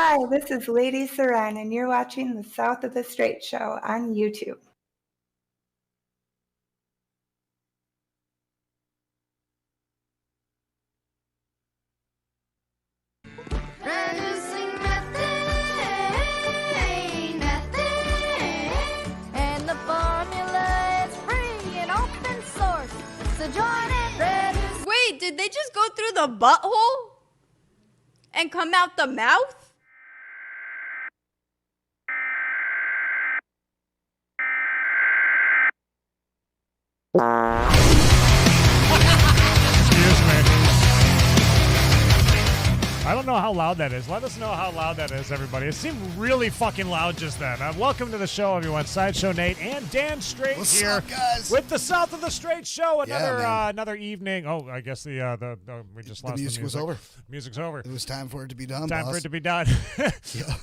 Hi, this is Lady Seren, and you're watching the South of the Straight Show on YouTube. Reducing methane, and the formula is free and open source. So join in. Wait, did they just go through the butthole and come out the mouth? Excuse me. I don't know how loud that is. Let us know how loud that is, everybody. It seemed really fucking loud just then. Welcome to the show, everyone. Sideshow Nate and Dan Straight What's here up, guys? with the South of the Straight Show. Yeah, Another evening. Oh, I guess we just lost the music was over. Music's over. It was time for it to be done. Time boss. for it to be done.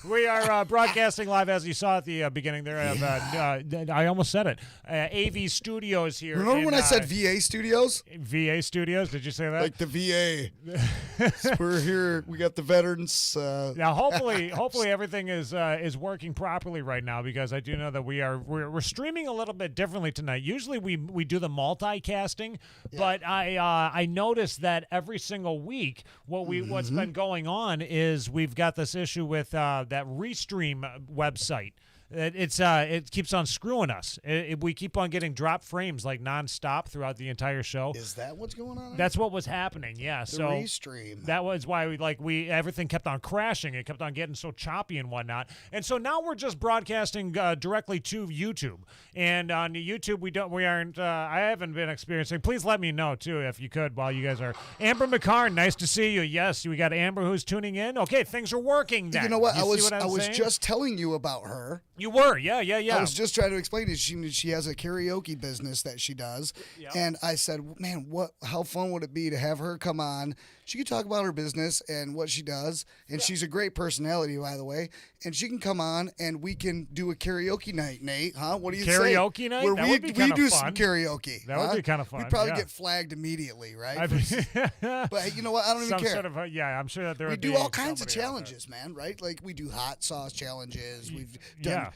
We are broadcasting live, as you saw at the beginning there. I almost said it. AV Studios here. Remember when I said VA Studios? VA Studios? Did you say that? Like the VA. We're here. We got the veterans. Now, hopefully everything is working properly right now, because I do know that we're streaming a little bit differently tonight. Usually we do the multicasting, but I noticed that every single week what's been going on is we've got this issue with that Restream website. It keeps on screwing us. We keep on getting drop frames like nonstop throughout the entire show. Is that what's going on? That's what was happening. Yeah. The so Restream. that was why everything kept on crashing. It kept on getting so choppy and whatnot. And so now we're just broadcasting directly to YouTube. And on YouTube we aren't. I haven't been experiencing. Please let me know too if you could while you guys are. Amber McCarn, nice to see you. Yes, we got Amber who's tuning in. Okay, things are working. Then. You know what? I was saying? just telling you about her. You were, yeah. I was just trying to explain to you. She has a karaoke business that she does, and I said, "Man, how fun would it be to have her come on? She could talk about her business and what she does, and she's a great personality, by the way. And she can come on, and we can do a karaoke night, Nate. Huh? What do you say? Karaoke night? Where That we would be kinda do fun. some karaoke. That would be kind of fun. We'd probably yeah. get flagged immediately, right? But But you know what? I don't even care. Sort of, I'm sure that there We would do be all kinds of somebody out there. challenges, man, right? Like we do hot sauce challenges. We've done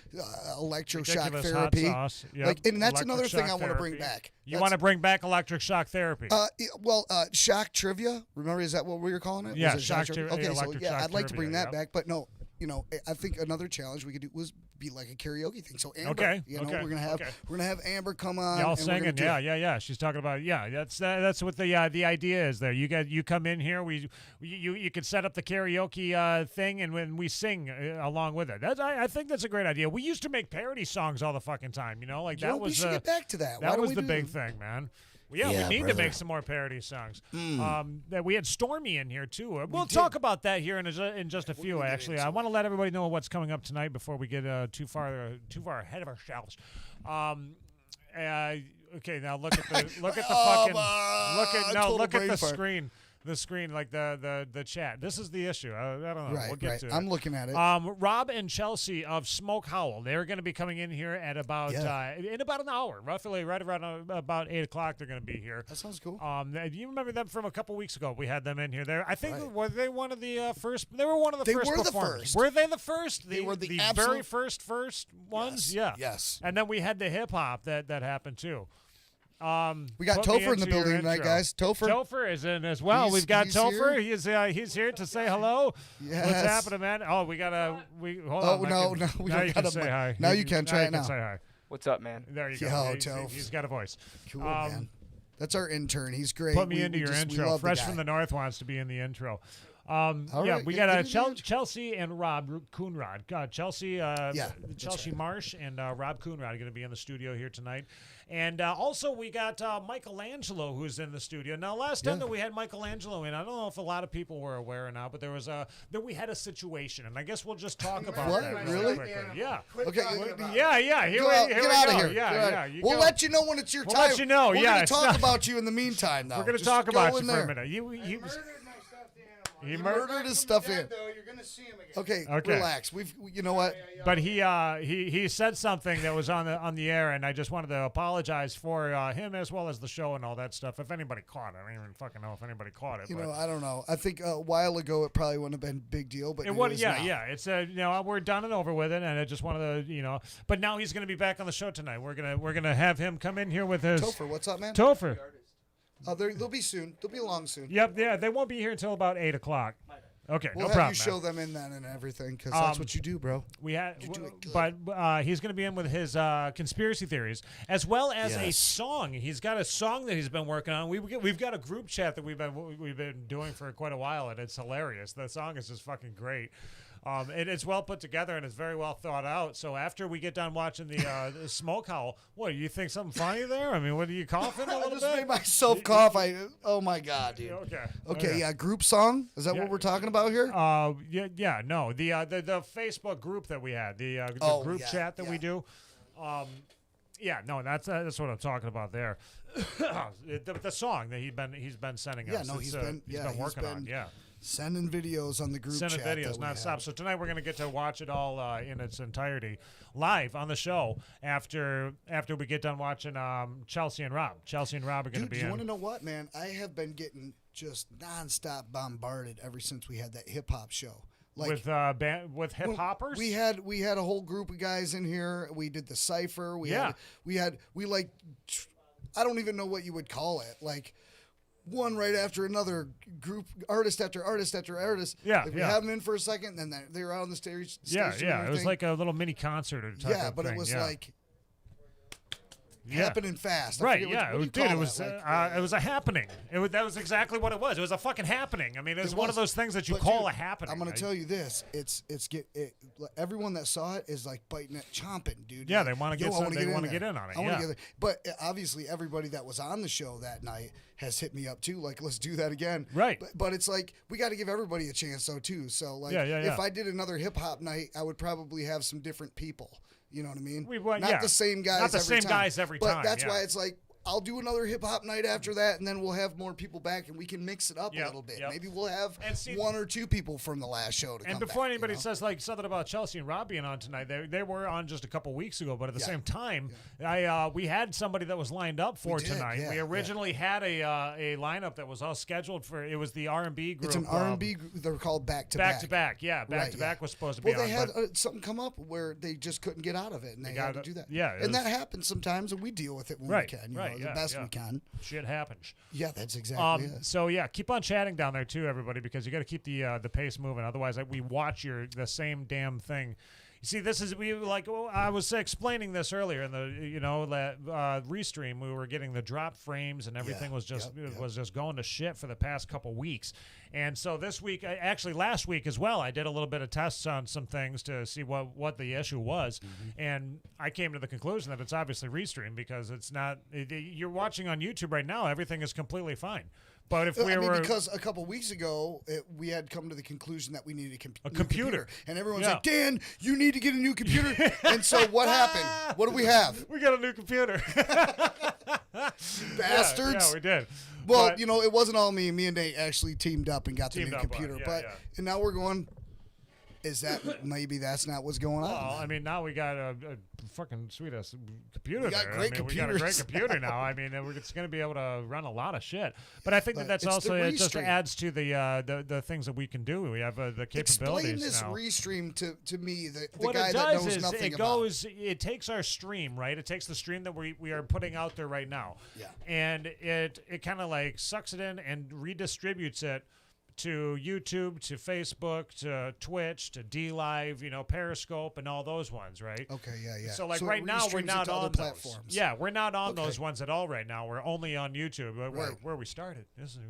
electroshock Ridiculous therapy. hot sauce. Yep. Like, and that's Electric another thing shock I want to bring therapy. back. You want to bring back electric shock therapy? Shock trivia. Remember, is that what we were calling it? Yeah, Was it shock trivia. Okay, so Electric yeah, shock I'd like to bring trivia, that back, but no. I think another challenge we could do was be like a karaoke thing. So Amber, Okay, we're gonna have Amber come on. Y'all and we're singing, gonna do yeah. She's talking about, that's what the idea is there. You come in here, you can set up the karaoke thing, and when we sing along with it. I think that's a great idea. We used to make parody songs all the fucking time, that was we should get back to that. That was the big thing, man. Yeah, we need to make some more parody songs. That we had Stormy in here too. We'll talk about that here in just a few. Actually, I want to let everybody know what's coming up tonight before we get too far ahead of ourselves. Okay, now look at the screen. The screen, like the chat. This is the issue. I don't know. Right, we'll get to it. I'm looking at it. Rob and Chelsea of Smokehowl. They're going to be coming in here at about in about an hour, roughly, right around about 8 o'clock. They're going to be here. That sounds cool. Do you remember them from a couple weeks ago? We had them in here. I think were they one of the first? They were one of the They first. were the performers. first. Were they the first? They were the very first ones. Yes, Yeah. yes. And then we had the hip hop that happened too. We got Put me Topher in the into building your tonight, intro. guys. Topher is in as well. He's We've got Topher. here. He's here to say hello. Yes. What's happening, man? Oh, we gotta hold Oh, on. no, now we don't you got can a say mic. hi. Now you can. Try it now. Say hi. What's up, man? There you go. Yo, He's Toph. got a voice. Cool, man. That's our intern. He's great. Put me We into your just- we intro. love the Fresh guy. from the North wants to be in the intro. All Yeah, right, we get got into the intro. Chelsea and Rob Coonrod. Chelsea right. Marsh and Rob Coonrod are going to be in the studio here tonight. And also we got Michelangelo who's in the studio. Now, last time that we had Michelangelo in, I don't know if a lot of people were aware or not, but there was that we had a situation, and I guess we'll just talk about What? that Really? quickly. Yeah. Okay. Yeah. Here we Get out go. of here. Yeah. We'll let you know when it's your We'll time. let you know, We're yeah, gonna it's talk not- about you in the meantime, though. We're going to Just talk go about in you for there. a minute. You He murdered his stuff in. You're gonna see him again. Okay, Okay. relax. You know what? But he said something that was on the air, and I just wanted to apologize for him as well as the show and all that stuff. If anybody caught it, I don't even fucking know if anybody caught it. You know, I don't know. I think a while ago it probably wouldn't have been a big deal, but it would. is Yeah, now. yeah. It's we're done and over with it, and I just wanted to But now he's going to be back on the show tonight. We're gonna have him come in here with his Topher, what's up, man? Topher. They'll be soon. They'll be along soon. Yep. Yeah. They won't be here until about 8 o'clock. Okay, We'll no have problem. you show them in then and everything because that's what you do, bro. We had, You do it good. but he's going to be in with his conspiracy theories as well as a Yes. song. He's got a song that he's been working on. We've got a group chat that we've been doing for quite a while, and it's hilarious. The song is just fucking great. It's well put together and it's very well thought out. So after we get done watching the Smokehowl, what do you think? Something funny there? I mean, what are you coughing a I little just bit? made myself cough. Oh my god, dude. Okay. Yeah, group song. Is that Yeah. what we're talking about here? No. The Facebook group that we had, the group yeah, chat that we yeah. do. That's what I'm talking about there. the song that he's been sending us. He's been working on. Yeah. Sending videos on the group Sending chat. videos that we nonstop. have. So tonight we're going to get to watch it all in its entirety live on the show after we get done watching Chelsea and Rob. Chelsea and Rob are going to Dude, be do you in. want to know what, man? I have been getting just nonstop bombarded ever since we had that hip hop show. with hip hoppers. We had a whole group of guys in here. We did the cipher. We I don't even know what you would call it. Like one right after another, group artist after artist after artist. Yeah, Like we yeah. have them in for a second, then they were out on the stage. Yeah. and It was everything. like a little mini concert or type yeah, of but thing. it was yeah. like Yeah. happening fast. I Right, forget yeah, what do you dude, call it was that? it was a happening. That was exactly what it was. It was a fucking happening. I mean, it was one of those things that you But, call dude, a happening. I'm gonna tell you this: everyone that saw it is like biting it, chomping, dude. Yeah, Like, they wanna "Yo, get I some- wanna they in wanna there. get in on it, I wanna yeah. get there." But obviously, everybody that was on the show that night has hit me up too. Like, let's do that again. Right. But it's like we got to give everybody a chance though too. So like, Yeah. if I did another hip hop night, I would probably have some different people. You know what I mean? Yeah. Not the same guys. Not the every same time. guys every But time, that's yeah. why it's like. I'll do another hip hop night after that, and then we'll have more people back, and we can mix it up Yep, a little bit. yep. Maybe we'll have And see- one or two people from the last show to And come before back, anybody you know? says like something about Chelsea and Rob being on tonight, they were on just a couple weeks ago. But at the Yeah. same time, we had somebody that was lined up for We did, tonight. yeah, we originally had a lineup that was all scheduled for. It was the R&B group. It's an R&B group. They're called Back to Back to back. Yeah, back Right, to yeah. back was supposed to be Well, on. they had but- something come up where they just couldn't get out of it, and they had to do that. yeah, it and that was- happens sometimes, and we deal with it when Right, we can. You right, know, yeah, the best yeah. we can. Shit happens. Yeah, that's exactly it. So yeah, keep on chatting down there too, everybody, because you got to keep the pace moving. Otherwise, we watch the same damn thing. You see, this is I was explaining this earlier in the restream. We were getting the drop frames and everything Yeah, was just yep. was just going to shit for the past couple weeks. And so this week, actually last week as well, I did a little bit of tests on some things to see what the issue was, and I came to the conclusion that it's obviously restream because it's not. You're watching on YouTube right now, everything is completely fine. But if we were because a couple weeks ago we had come to the conclusion that we needed a new computer. and everyone's Yeah. like, "Dan, you need to get a new computer." And so what happened? What do we have? we got a new computer. Bastards. Yeah, we did. Well, But- it wasn't all me. Me and Nate actually teamed up and got the Teamed new up on it, computer. yeah, but yeah. and now we're going. Is that maybe that's not what's going on? Well, I mean, now we got a fucking sweet ass computer. We got there. great We got a great computers. computer now. I mean, it's going to be able to run a lot of shit. But I think But that's it's also the it just restream. adds to the things that we can do. We have the capabilities Explain this now. restream to me, the What guy it that does knows is nothing it goes, it takes our stream, right? It takes the stream that we are putting out there right now, Yeah. and it kind of like sucks it in and redistributes it to YouTube, to Facebook, to Twitch, to DLive, Periscope, and all those ones, right? Okay, yeah. So like it right now we're restreams not it to other on those. platforms. Yeah, we're not on Okay. those ones at all right now. We're only on YouTube, Right. where we started. This is,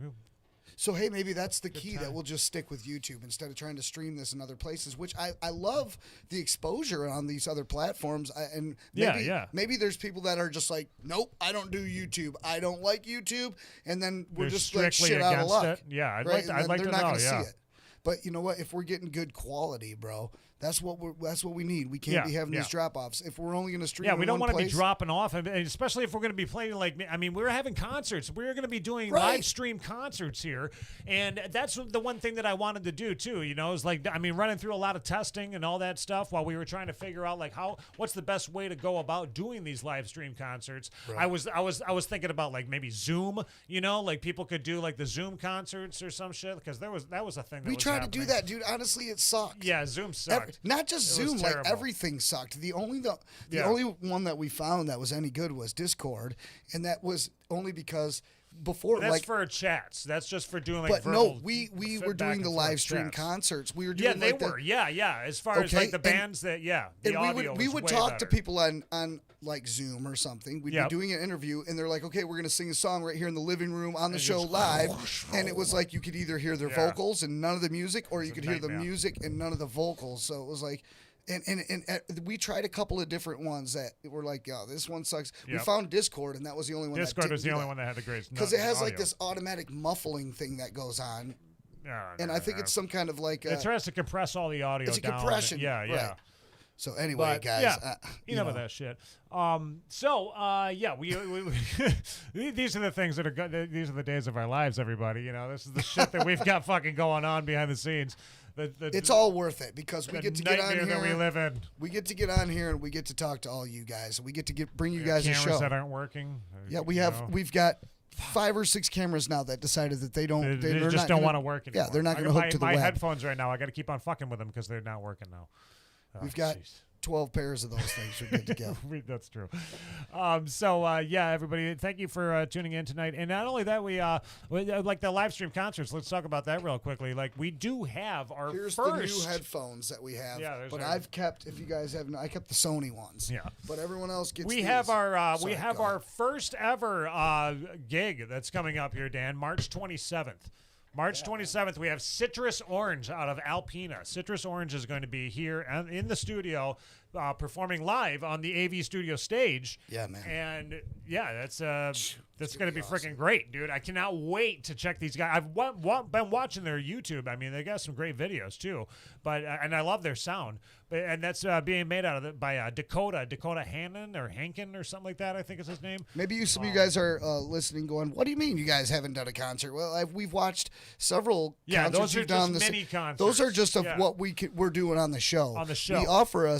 So hey, maybe that's the key that time. we'll just stick with YouTube instead of trying to stream this in other places. Which I love the exposure on these other platforms. And maybe, Yeah. maybe there's people that are just like, nope, I don't do YouTube. I don't like YouTube, and then we're They're just like strictly shit out of against luck. it. Yeah, I'd right? like to- And I'd then like they're to not know, gonna yeah. see it. But you know what? If we're getting good quality, bro, That's what we need. We can't be having these drop-offs. If we're only going to stream we don't want to be dropping off, and especially if we're going to be playing we're having concerts. We're going to be doing live stream concerts here, and that's the one thing that I wanted to do too. Is running through a lot of testing and all that stuff while we were trying to figure out what's the best way to go about doing these live stream concerts. Right. I was thinking about maybe Zoom. People could do the Zoom concerts or some shit, because that was a thing. We tried to do that, dude. Honestly, it sucked. Yeah, Zoom sucked. Not just Zoom, everything sucked. The only one that we found that was any good was Discord, and that was only because before that's for chats. That's just for doing but verbal. No, we were doing the live stream concerts. We were doing As far as the bands the audio we would talk to people on Zoom or something. We'd be doing an interview, and they're like, okay, we're gonna sing a song right here in the living room on the show live, and it was you could either hear their vocals and none of the music, or you could hear the music and none of the vocals. So it was and we tried a couple of different ones that were this one sucks. Yep. We found Discord, and that was the only one. Discord was the only one that had the greatest, because it has this automatic muffling thing that goes on, and I think it's some kind of it tries to compress all the audio. It's a compression. Yeah. Right. So anyway, guys, enough of that shit. These are the things that are good. These are the days of our lives, everybody. This is the shit that we've got fucking going on behind the scenes. It's all worth it, because we get to get on here. That we live in. We get to get on here, and we get to talk to all you guys. We get to bring you guys a show. Cameras that aren't working. Yeah, we've got 5 or 6 cameras now that decided that they don't want to work anymore. Yeah, they're not going to hook to the web. My headphones right now, I got to keep on fucking with them because they're not working now. We've got 12 pairs of those things. We're good to go. That's true. Everybody, thank you for tuning in tonight. And not only that, we the live stream concerts. Let's talk about that real quickly. We do have our Here's first. the new headphones that we have. Yeah, but I've kept. If you guys haven't, I kept the Sony ones. Yeah. But everyone else gets. We these. have our first ever gig that's coming up here, Dan. March 27th. March 27th, we have Citrus Orange out of Alpena. Citrus Orange is going to be here in the studio performing live on the AV studio stage. Yeah, man. And, that's going to be freaking great, dude. I cannot wait to check these guys. I've been watching their YouTube. I mean, they got some great videos, too. But and I love their sound. And that's being made out of by Dakota Hannon or Hankin or something like that, I think is his name. Maybe some of you guys are listening going, what do you mean you guys haven't done a concert? Well, we've watched several concerts. Those are you've done just mini concerts. Those are just of what we're doing on the show. On the show. We offer a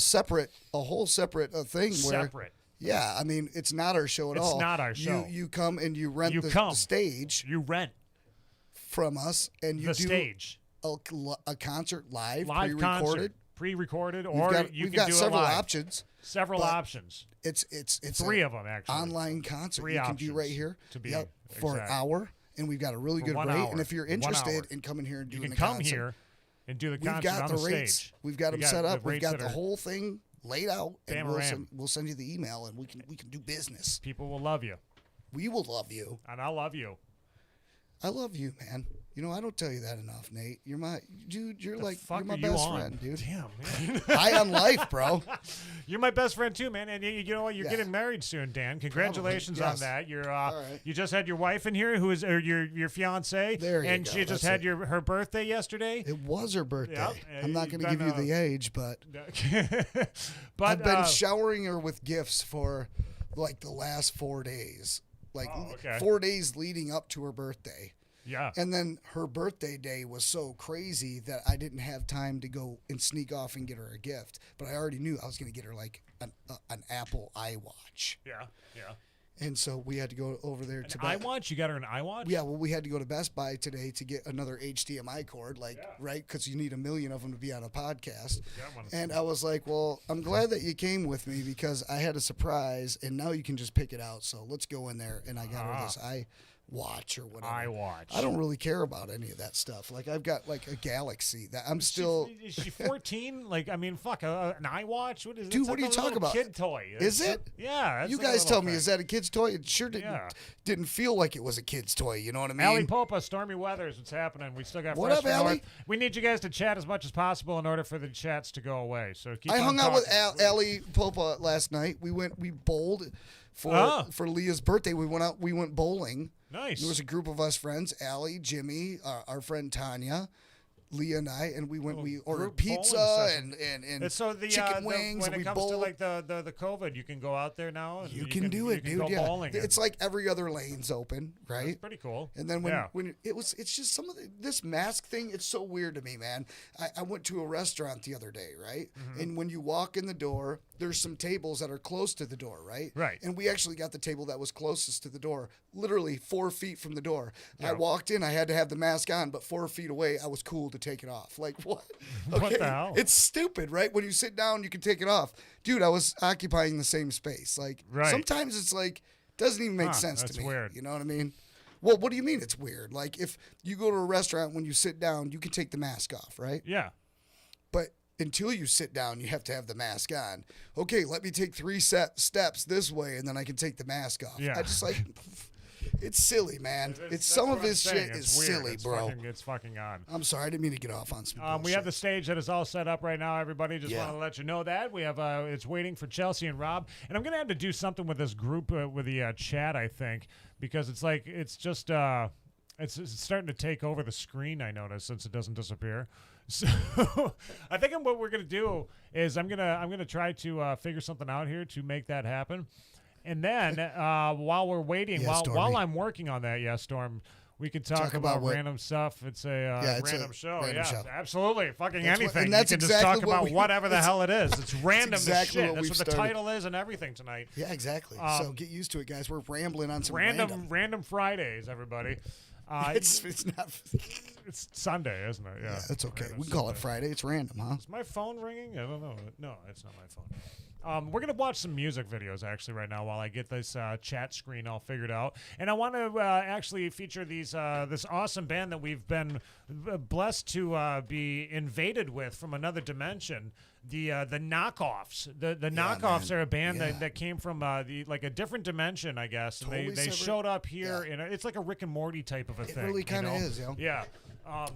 whole separate thing where... Separate. Yeah, I mean, it's not our show at all. It's not our show. You come and you rent the stage. You rent. From us, and you do stage. A concert live pre-recorded, or we've got several options. Several options. It's 3 of them, actually. Online concert 3 you options can do right here. For an exact. hour, and we've got a really good rate. And if you're interested in coming here and doing the concert, you can come here and do the concert we've got on the rates. stage. We've got them set up. We've got the whole thing laid out, and we'll send you the email, and we can do business. People will love you. We will love you. And I love you. I love you, man. I don't tell you that enough, Nate. You're my dude. You're my you best on? friend, dude. Damn, man. High on life, bro. You're my best friend too, man. And you know what? You're getting married soon, Dan. Congratulations on that. You're right. You just had your wife in here, who is your fiance, and she just had her birthday yesterday. It was her birthday. Yep. I'm not going to give you the age, but but I've been showering her with gifts for the last 4 days, 4 days leading up to her birthday. Yeah. And then her birthday day was so crazy that I didn't have time to go and sneak off and get her a gift. But I already knew I was going to get her an Apple iWatch. Yeah, yeah. And so we had to go over there to iWatch? You got her an iWatch? Yeah, well, we had to go to Best Buy today to get another HDMI cord, right? Because you need 1 million of them to be on a podcast. And I was like, well, I'm glad that you came with me because I had a surprise, and now you can just pick it out. So let's go in there, and I got her this iWatch or whatever. iWatch. I don't really care about any of that stuff. I've got a Galaxy that I'm still. Is she 14? Fuck, an iWatch? What is it? Dude, what are you talking about? Kid toy. Is it? Yeah. You guys tell me, is that a kid's toy? It sure didn't feel like it was a kid's toy. You know what I mean? Allie Popa, Stormy Weathers, what's happening? We still got what Fresh up, from Allie? North. We need you guys to chat as much as possible in order for the chats to go away. So keep I on hung out with talking. Allie Popa last night. We bowled for Leah's birthday. We went bowling. Nice. There was a group of us friends: Allie, Jimmy, our friend Tanya, Leah and I, and we ordered group pizza bowling and so the chicken wings. when and it we comes bowled. to like the COVID, you can go out there now. And You can do it, you can dude. Go bowling. It's like every other lane's open, right? That's pretty cool. And then when it's just some of this mask thing. It's so weird to me, man. I went to a restaurant the other day, right? And when you walk in the door, there's some tables that are close to the door, right? Right. And we actually got the table that was closest to the door, literally 4 feet from the door. I walked in, I had to have the mask on, but 4 feet away, I was cool to take it off. Like, what? What the hell? It's stupid, right? When you sit down, you can take it off. Dude, I was occupying the same space. Like, sometimes it's like, doesn't even make sense to me. That's weird. You know what I mean? Well, what do you mean it's weird? Like, if you go to a restaurant, when you sit down, you can take the mask off, right? Yeah. But until you sit down, you have to have the mask on. Okay, let me take 3 steps this way, and then I can take the mask off. Yeah. I just like... It's silly, man. It's some of his shit is silly, bro. It's fucking odd. I'm sorry, I didn't mean to get off on some bullshit. We have the stage that is all set up right now, everybody. Just want to let you know that. We have it's waiting for Chelsea and Rob. And I'm going to have to do something with this group, with the chat, I think, because it's like, it's just, it's starting to take over the screen, I notice, since it doesn't disappear. So I think what we're going to do is I'm gonna try to figure something out here to make that happen. And then while we're waiting, while I'm working on that, Storm, we can talk about random stuff. It's a random show. Random show. Absolutely. Fucking anything. And that's you can exactly just talk about whatever the hell it is. It's random as exactly shit. what That's we've what the started. title is and everything tonight. Yeah, exactly. So get used to it, guys. We're rambling on some Random Fridays, everybody. It's not. It's Sunday, isn't it? Yeah, that's okay. Random We can call it Sunday. Friday. It's random, huh? Is my phone ringing? I don't know. No, it's not my phone. We're going to watch some music videos actually right now while I get this chat screen all figured out. And I want to actually feature this awesome band that we've been blessed to be invaded with from another dimension. The Knockoffs. The Knockoffs are a band that came from a different dimension, I guess. And Totally they showed up here. In it's like a Rick and Morty type of a thing. It really kind of is, yo. Yeah.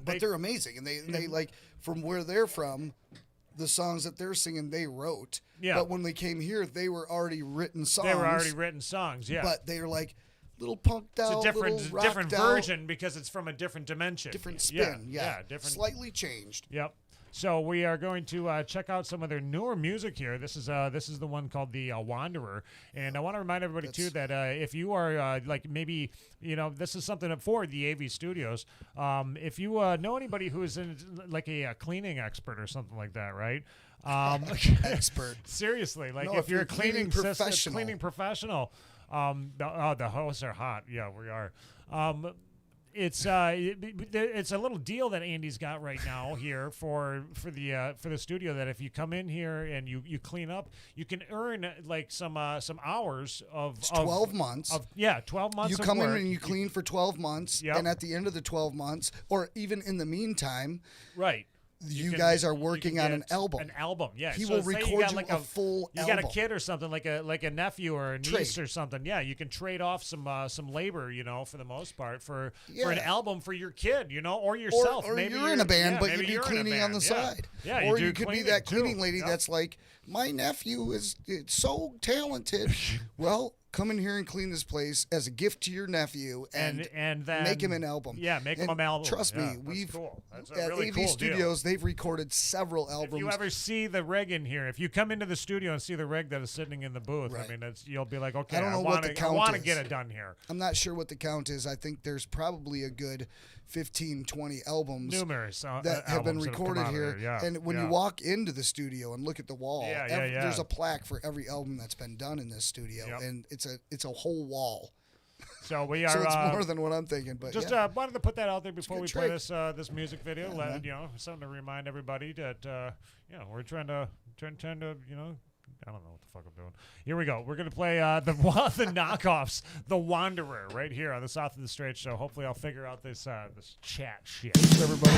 But they're amazing, and they like from where they're from. The songs that they're singing, they wrote. Yeah. But when they came here, they were already written songs. They were already written songs, yeah. But they're like little punked out, it's a little different rocked version because it's from a different dimension. Different spin, yeah. Different. Slightly changed. Yep. So we are going to check out some of their newer music here. This is the one called the Wanderer, and I want to remind everybody too that if you are maybe this is something for the AV Studios. If you know anybody who is in like a cleaning expert or something like that, right? Expert. Seriously, like No, if you're a cleaning cleaning professional, the hosts are hot. Yeah, we are. It's a little deal that Andy's got right now here for the studio that if you come in here and you clean up, you can earn like some hours of 12 months. 12 months. You of come in work. and you clean for 12 months, and at the end of the 12 months, or even in the meantime, right. You guys are working on an album. An album, yeah. He So will say record like a full you album. got a kid or something, like a nephew or a niece Trade. or something. Yeah, you can trade off some labor, for the most part, for an album for your kid, or yourself. Or maybe you're in a band, but maybe you do you're in a cleaning on the band. side. Yeah, or you you do could be cleaning that too. cleaning lady Yep. that's like, my nephew is so talented. Well, come in here and clean this place as a gift to your nephew and then make him an album. Yeah, make him an album. Trust Yeah, me, that's we've cool. That's a at really AV cool Studios, they've recorded several albums. If you ever see the rig in here, if you come into the studio and see the rig that is sitting in the booth, Right. I mean, you'll be like, okay, I don't know what the count I want to is. get it done here. I'm not sure what the count is. I think there's probably a good 15, 20 albums Numerous that have been albums that recorded come out of here. there. Yeah, And when you walk into the studio and look at the wall, there's a plaque for every album that's been done in this studio, Yep. and it's a whole wall. So we are. So it's more than what I'm thinking. But just yeah. wanted to put that out there before we play trick. this music video. Something to remind everybody that we're trying to I don't know what the fuck I'm doing. Here we go. We're gonna play the Knockoffs, The Wanderer, right here on the South of the Straight Show. Hopefully, I'll figure out this chat shit. Thanks, everybody.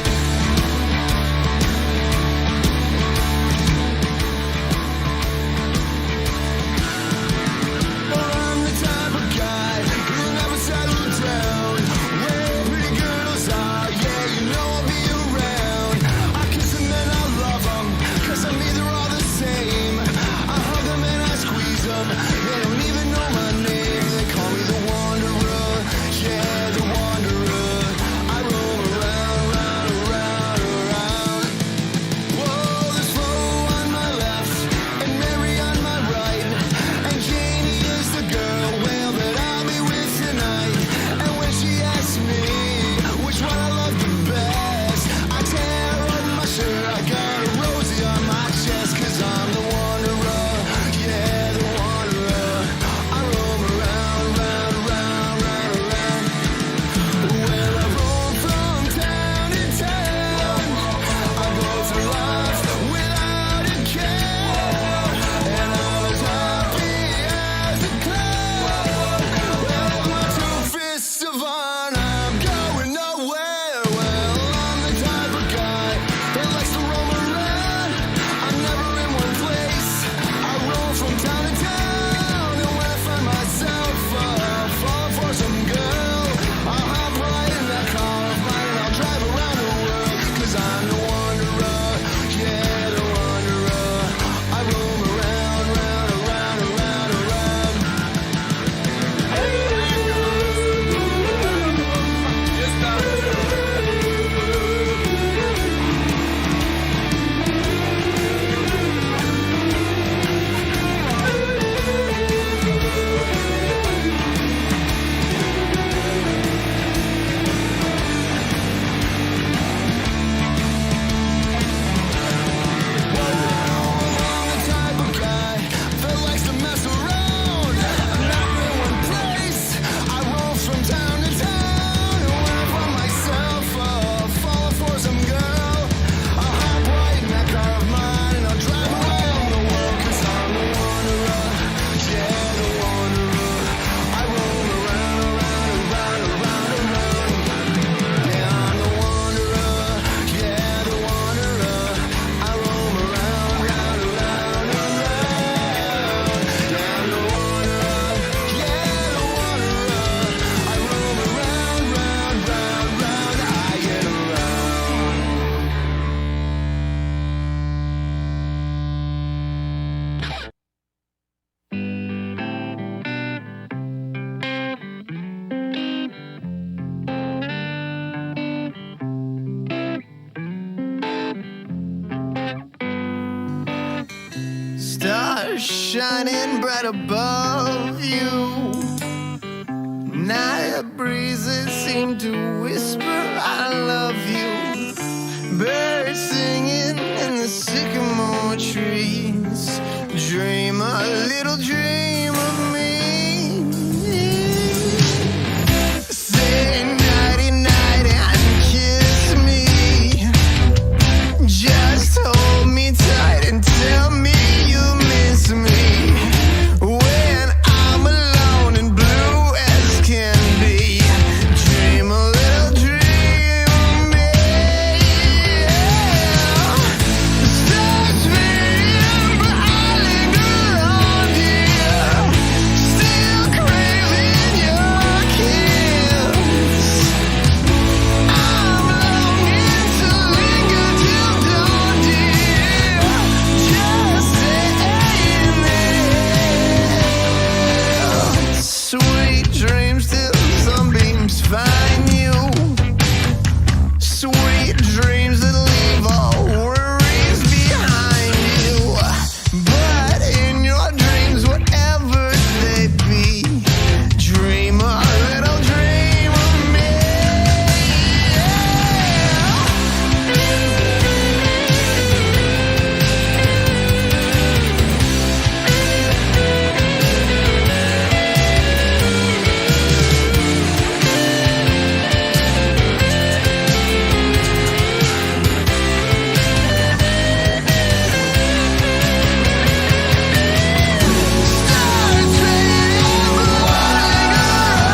shining bright above you. Night breezes seem to whisper, I love you. Birds singing in the sycamore trees. Dream a little dream of me. Say nighty night and kiss me. Just hold me tight and tell me you miss me. When I'm alone and blue as can be, dream a little dream of me. Stars fading, but I linger on here, still craving your kiss. I'm longing to linger till dawn, dear. Just stay there. Sweet dreams till sunbeams find you. Sweet dreams that leave all worries behind you. But in your dreams, whatever they be, dream a little dream of me. Stars fading, but I linger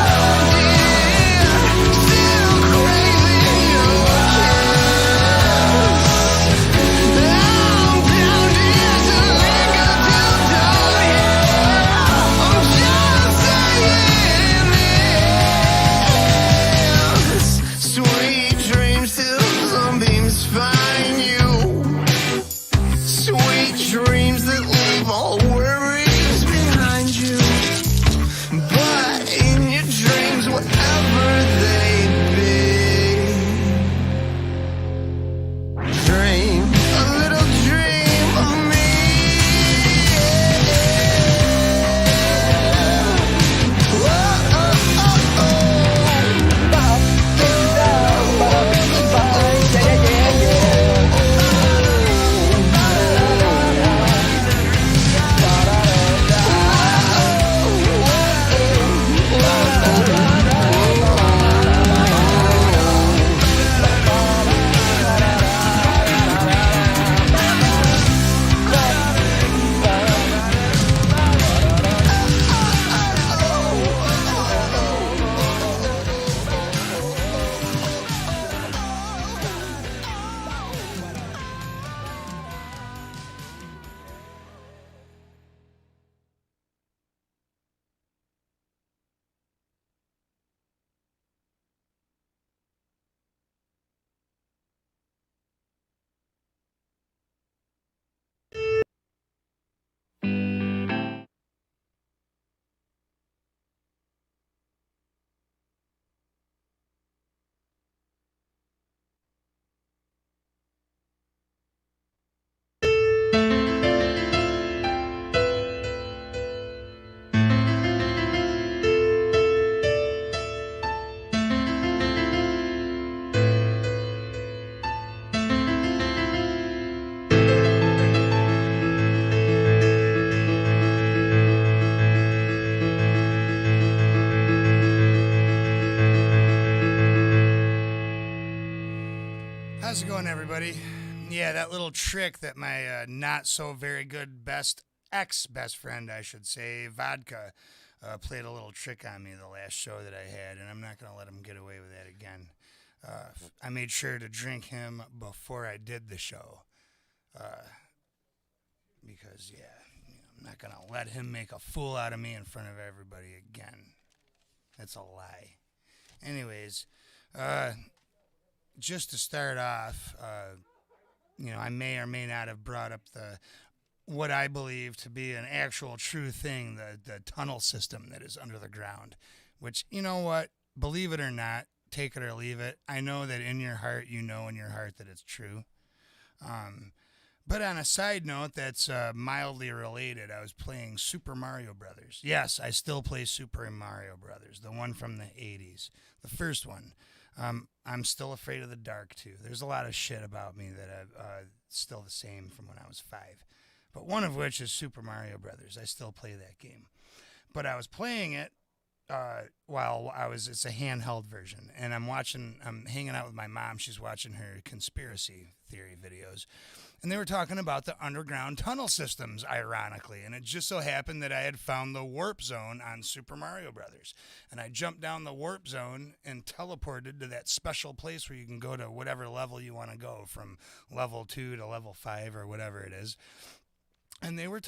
on, dear. Still craving your kiss. I'm down here to linger till dawn, yeah. I'm just saying this. Sweet dreams till sunbeams find you. Sweet dreams that leave all worries behind you. But in your dreams, whatever they be, dream a little dream of me. How's it going, everybody? Yeah, that little trick that my not so very good ex-best friend, I should say, Vodka, played a little trick on me the last show that I had, and I'm not going to let him get away with that again. I made sure to drink him before I did the show, because, I'm not going to let him make a fool out of me in front of everybody again. That's a lie. Anyways, just to start off, I may or may not have brought up what I believe to be an actual true thing, the tunnel system that is under the ground, which, you know what, believe it or not, take it or leave it. I know that in your heart, you know in your heart that it's true. But on a side note that's mildly related, I was playing Super Mario Brothers. Yes, I still play Super Mario Brothers, the one from the 80s, the first one. I'm still afraid of the dark, too. There's a lot of shit about me that I've still the same from when I was 5. But one of which is Super Mario Brothers. I still play that game. But I was playing it it's a handheld version. And I'm hanging out with my mom. She's watching her conspiracy theory videos. And they were talking about the underground tunnel systems, ironically. And it just so happened that I had found the warp zone on Super Mario Brothers. And I jumped down the warp zone and teleported to that special place where you can go to whatever level you want to go, from level 2 to level 5 or whatever it is. And they were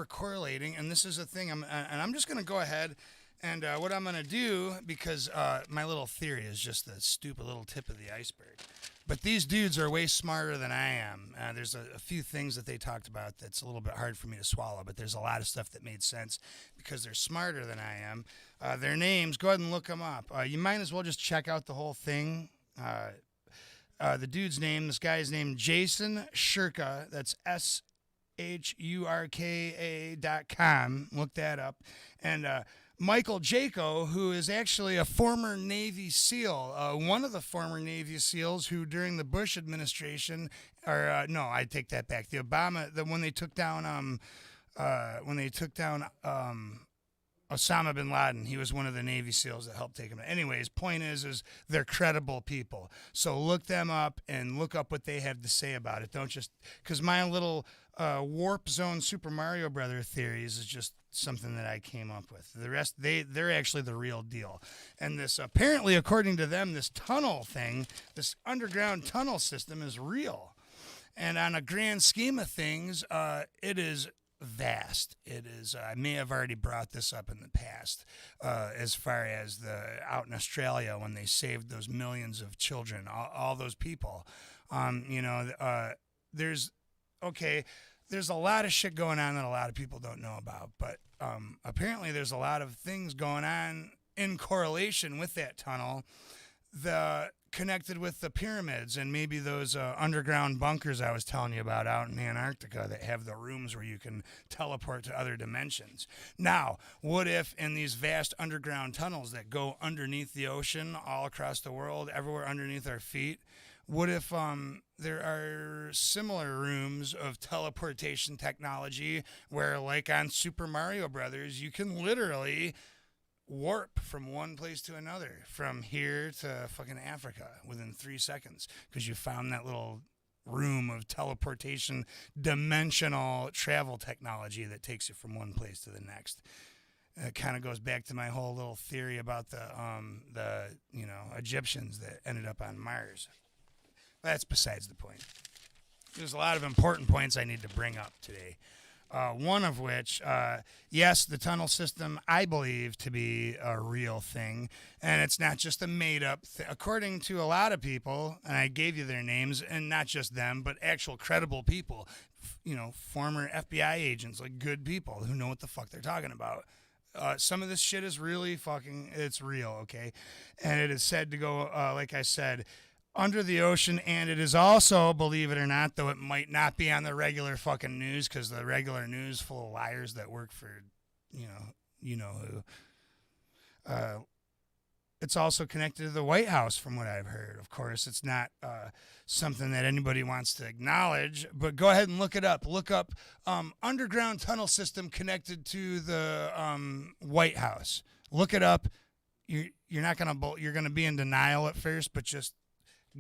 correlating, and this is a thing, I'm just going to go ahead and what I'm going to do, because my little theory is just the stupid little tip of the iceberg. But these dudes are way smarter than I am. There's a few things that they talked about that's a little bit hard for me to swallow, but there's a lot of stuff that made sense because they're smarter than I am. Their names, go ahead and look them up. You might as well just check out the whole thing. The dude's name, this guy's name, Jason Shurka. That's SHURKA.com. Look that up. And Michael Jaco, who is actually a former Navy SEAL, one of the former Navy SEALs who, during the Bush administration, no, I take that back. The Obama, when they took down Osama bin Laden, he was one of the Navy SEALs that helped take him. Anyways, point is they're credible people. So look them up and look up what they have to say about it. Don't just, because my little warp zone Super Mario Brother theories is just something that I came up with. The rest, they're actually the real deal. And this, apparently, according to them, this tunnel thing, this underground tunnel system is real. And on a grand scheme of things, it is vast. It is. I may have already brought this up in the past, as far as out in Australia when they saved those millions of children, all those people. There's a lot of shit going on that a lot of people don't know about, but apparently there's a lot of things going on in correlation with that tunnel, connected with the pyramids and maybe those underground bunkers I was telling you about out in Antarctica that have the rooms where you can teleport to other dimensions. Now, what if in these vast underground tunnels that go underneath the ocean all across the world, everywhere underneath our feet, what if there are similar rooms of teleportation technology where, like on Super Mario Brothers, you can literally warp from one place to another, from here to fucking Africa within 3 seconds, because you found that little room of teleportation, dimensional travel technology that takes you from one place to the next. It kind of goes back to my whole little theory about the Egyptians that ended up on Mars. That's besides the point. There's a lot of important points I need to bring up today. One of which, yes, the tunnel system, I believe to be a real thing. And it's not just a made-up thing. According to a lot of people, and I gave you their names, and not just them, but actual credible people, former FBI agents, like good people who know what the fuck they're talking about. Some of this shit is really it's real, okay? And it is said to go, like I said, under the ocean, and it is also, believe it or not, though it might not be on the regular fucking news, because the regular news full of liars that work for, you know who. It's also connected to the White House, from what I've heard. Of course, it's not something that anybody wants to acknowledge, but go ahead and look it up. Look up underground tunnel system connected to the White House. Look it up. You're gonna be in denial at first, but just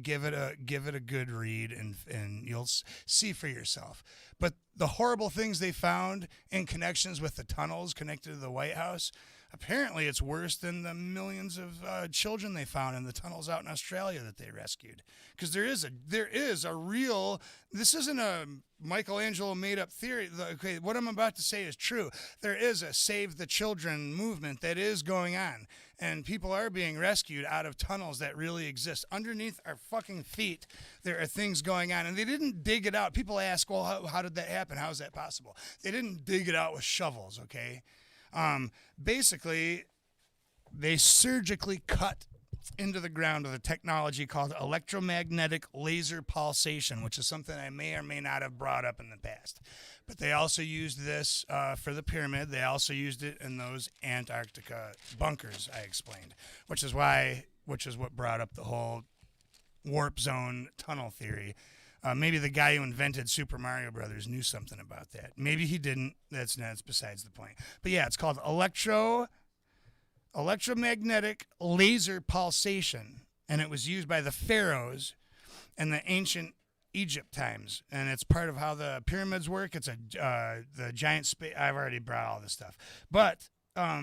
give it a good read, and you'll see for yourself. But the horrible things they found in connections with the tunnels connected to the White House, apparently it's worse than the millions of children they found in the tunnels out in Australia that they rescued. Because there is a real, this isn't a Michelangelo made up theory. Okay, what I'm about to say is true. There is a Save the Children movement that is going on, and people are being rescued out of tunnels that really exist. Underneath our fucking feet, there are things going on, and they didn't dig it out. People ask, well, how did that happen? How is that possible? They didn't dig it out with shovels, okay? Basically, they surgically cut into the ground with a technology called electromagnetic laser pulsation, which is something I may or may not have brought up in the past. But they also used this for the pyramid. They also used it in those Antarctica bunkers I explained, which is what brought up the whole warp zone tunnel theory. Maybe the guy who invented Super Mario Brothers knew something about that. Maybe he didn't. That's besides the point. But yeah, it's called electromagnetic laser pulsation, and it was used by the pharaohs in the ancient Egypt times, and it's part of how the pyramids work. It's the giant space. I've already brought all this stuff, but a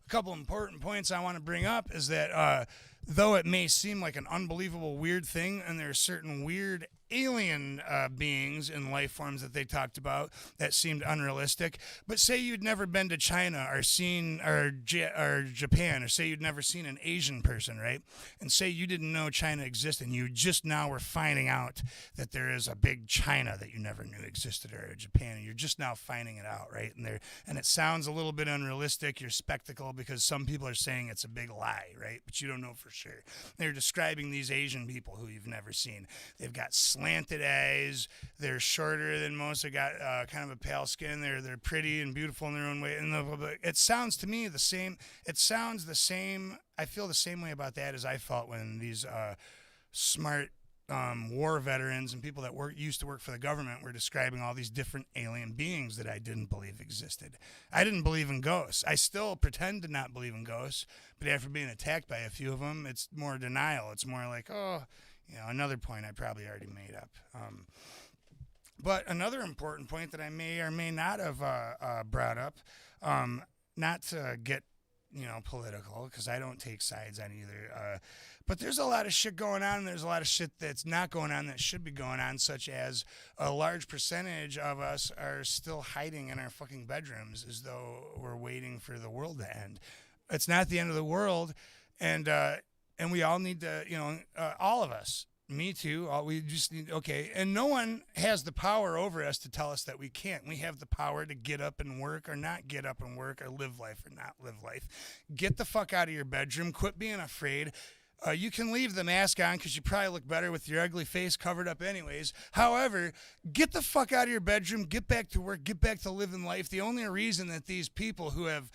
couple important points I want to bring up is that though it may seem like an unbelievable weird thing, and there are certain weird alien beings and life forms that they talked about that seemed unrealistic, but say you'd never been to China or seen or Japan, or say you'd never seen an Asian person, right? And say you didn't know China existed, and you just now were finding out that there is a big China that you never knew existed, or Japan, and you're just now finding it out, right? And it sounds a little bit unrealistic, your spectacle, because some people are saying it's a big lie, right? But you don't know for sure. They're describing these Asian people who you've never seen. They've got slanted eyes. They're shorter than most. They got kind of a pale skin. They're pretty and beautiful in their own way. And it sounds to me the same. It sounds the same. I feel the same way about that as I felt when these smart war veterans and people that used to work for the government were describing all these different alien beings that I didn't believe existed. I didn't believe in ghosts. I still pretend to not believe in ghosts, but after being attacked by a few of them, it's more denial. It's more like, another point I probably already made up. But another important point that I may or may not have brought up, not to get political, because I don't take sides on either. But there's a lot of shit going on, and there's a lot of shit that's not going on that should be going on, such as a large percentage of us are still hiding in our fucking bedrooms as though we're waiting for the world to end. It's not the end of the world, and we all need to, all of us. Me too. We just need, and no one has the power over us to tell us that we can't. We have the power to get up and work or not get up and work, or live life or not live life. Get the fuck out of your bedroom. Quit being afraid. You can leave the mask on because you probably look better with your ugly face covered up anyways. However, get the fuck out of your bedroom. Get back to work. Get back to living life. The only reason that these people who have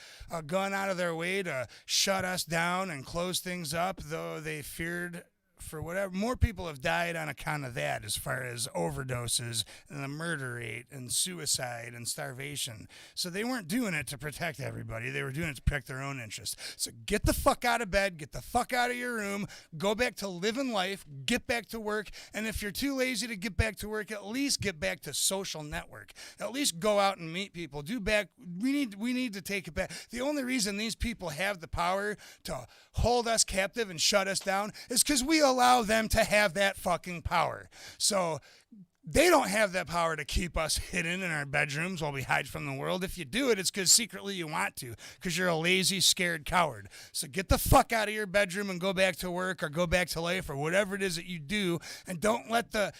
gone out of their way to shut us down and close things up, though they feared for whatever, more people have died on account of that, as far as overdoses and the murder rate and suicide and starvation. So they weren't doing it to protect everybody. They were doing it to protect their own interests. So get the fuck out of bed, get the fuck out of your room, go back to living life, get back to work. And if you're too lazy to get back to work, at least get back to social network. At least go out and meet people. We need to take it back. The only reason these people have the power to hold us captive and shut us down is because we allow them to have that fucking power. So they don't have that power to keep us hidden in our bedrooms while we hide from the world. If you do it, it's because secretly you want to, because you're a lazy, scared coward. So get the fuck out of your bedroom and go back to work or go back to life or whatever it is that you do, and don't let the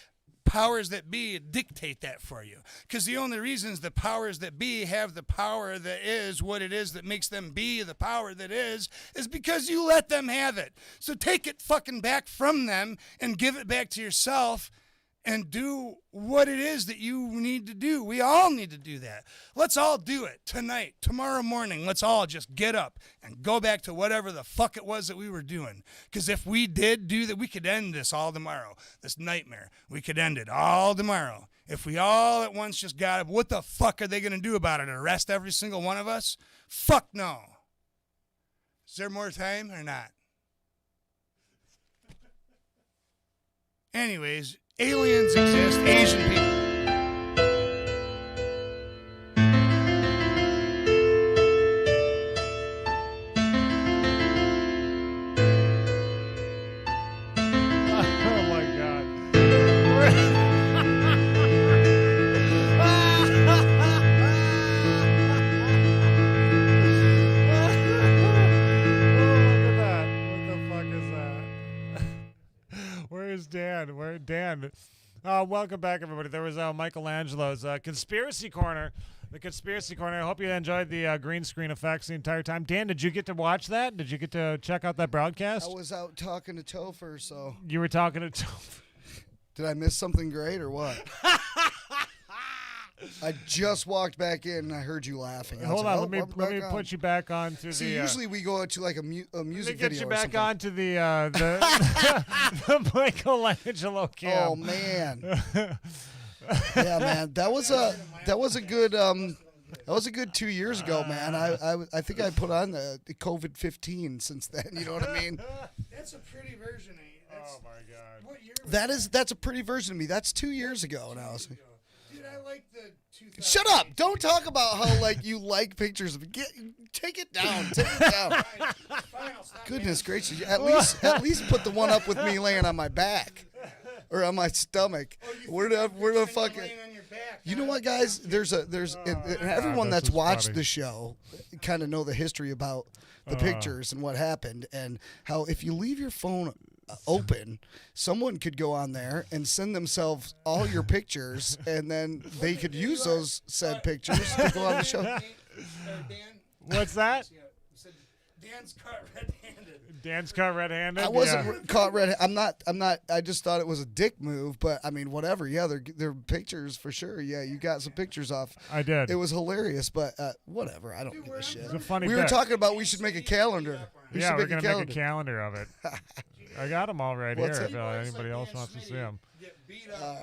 powers that be dictate that for you, because the only reasons the powers that be have the power that is what it is that makes them be the power that is because you let them have it. So take it fucking back from them and give it back to yourself and do what it is that you need to do. We all need to do that. Let's all do it tonight, tomorrow morning. Let's all just get up and go back to whatever the fuck it was that we were doing. Because if we did do that, we could end this all tomorrow. This nightmare, we could end it all tomorrow. If we all at once just got up, what the fuck are they going to do about it? Arrest every single one of us? Fuck no. Is there more time or not? Anyways, aliens exist, Asian people. Oh my God. Where's Dan? Welcome back, everybody. There was Michelangelo's Conspiracy Corner. The Conspiracy Corner. I hope you enjoyed the green screen effects the entire time. Dan, did you get to watch that? Did you get to check out that broadcast? I was out talking to Topher, so. You were talking to Topher. Did I miss something great or what? I just walked back in and I heard you laughing. Hold on, let me put you back onto See, the. usually we go to like a music video. Let me get you back or onto the the Michelangelo cam. Oh man. Yeah, man, that was a good that was a good 2 years ago, man. I think I put on the COVID-15 since then. You know what I mean? That's a pretty version of you. Oh my God. What year? That's a pretty version of me. That's 2 years ago now. Dude, I like the 2000. Shut up! Don't talk about how like you like pictures of take it down. Take it down. Fine, I'll stop Goodness gracious! At least put the one up with me laying on my back or on my stomach. Where the fuck? laying on your back, You know what, guys? There's and everyone this that's is watched funny. the show kind of know the history about the pictures and what happened and how if you leave your phone open, someone could go on there and send themselves all your pictures, and then they could use those said pictures to go on the show. Dan, What's that? said Dan's caught red-handed. Dan's caught red-handed. I wasn't caught red. I'm not. I just thought it was a dick move, but I mean, whatever. Yeah, they're pictures for sure. Yeah, you got some pictures off. I did. It was hilarious, but whatever. I don't give a shit. It's a funny We were bit. talking about we should make a calendar. Yeah, we're gonna make a calendar of it. I got them all right What's here. it? If anybody else wants to see them. Get beat up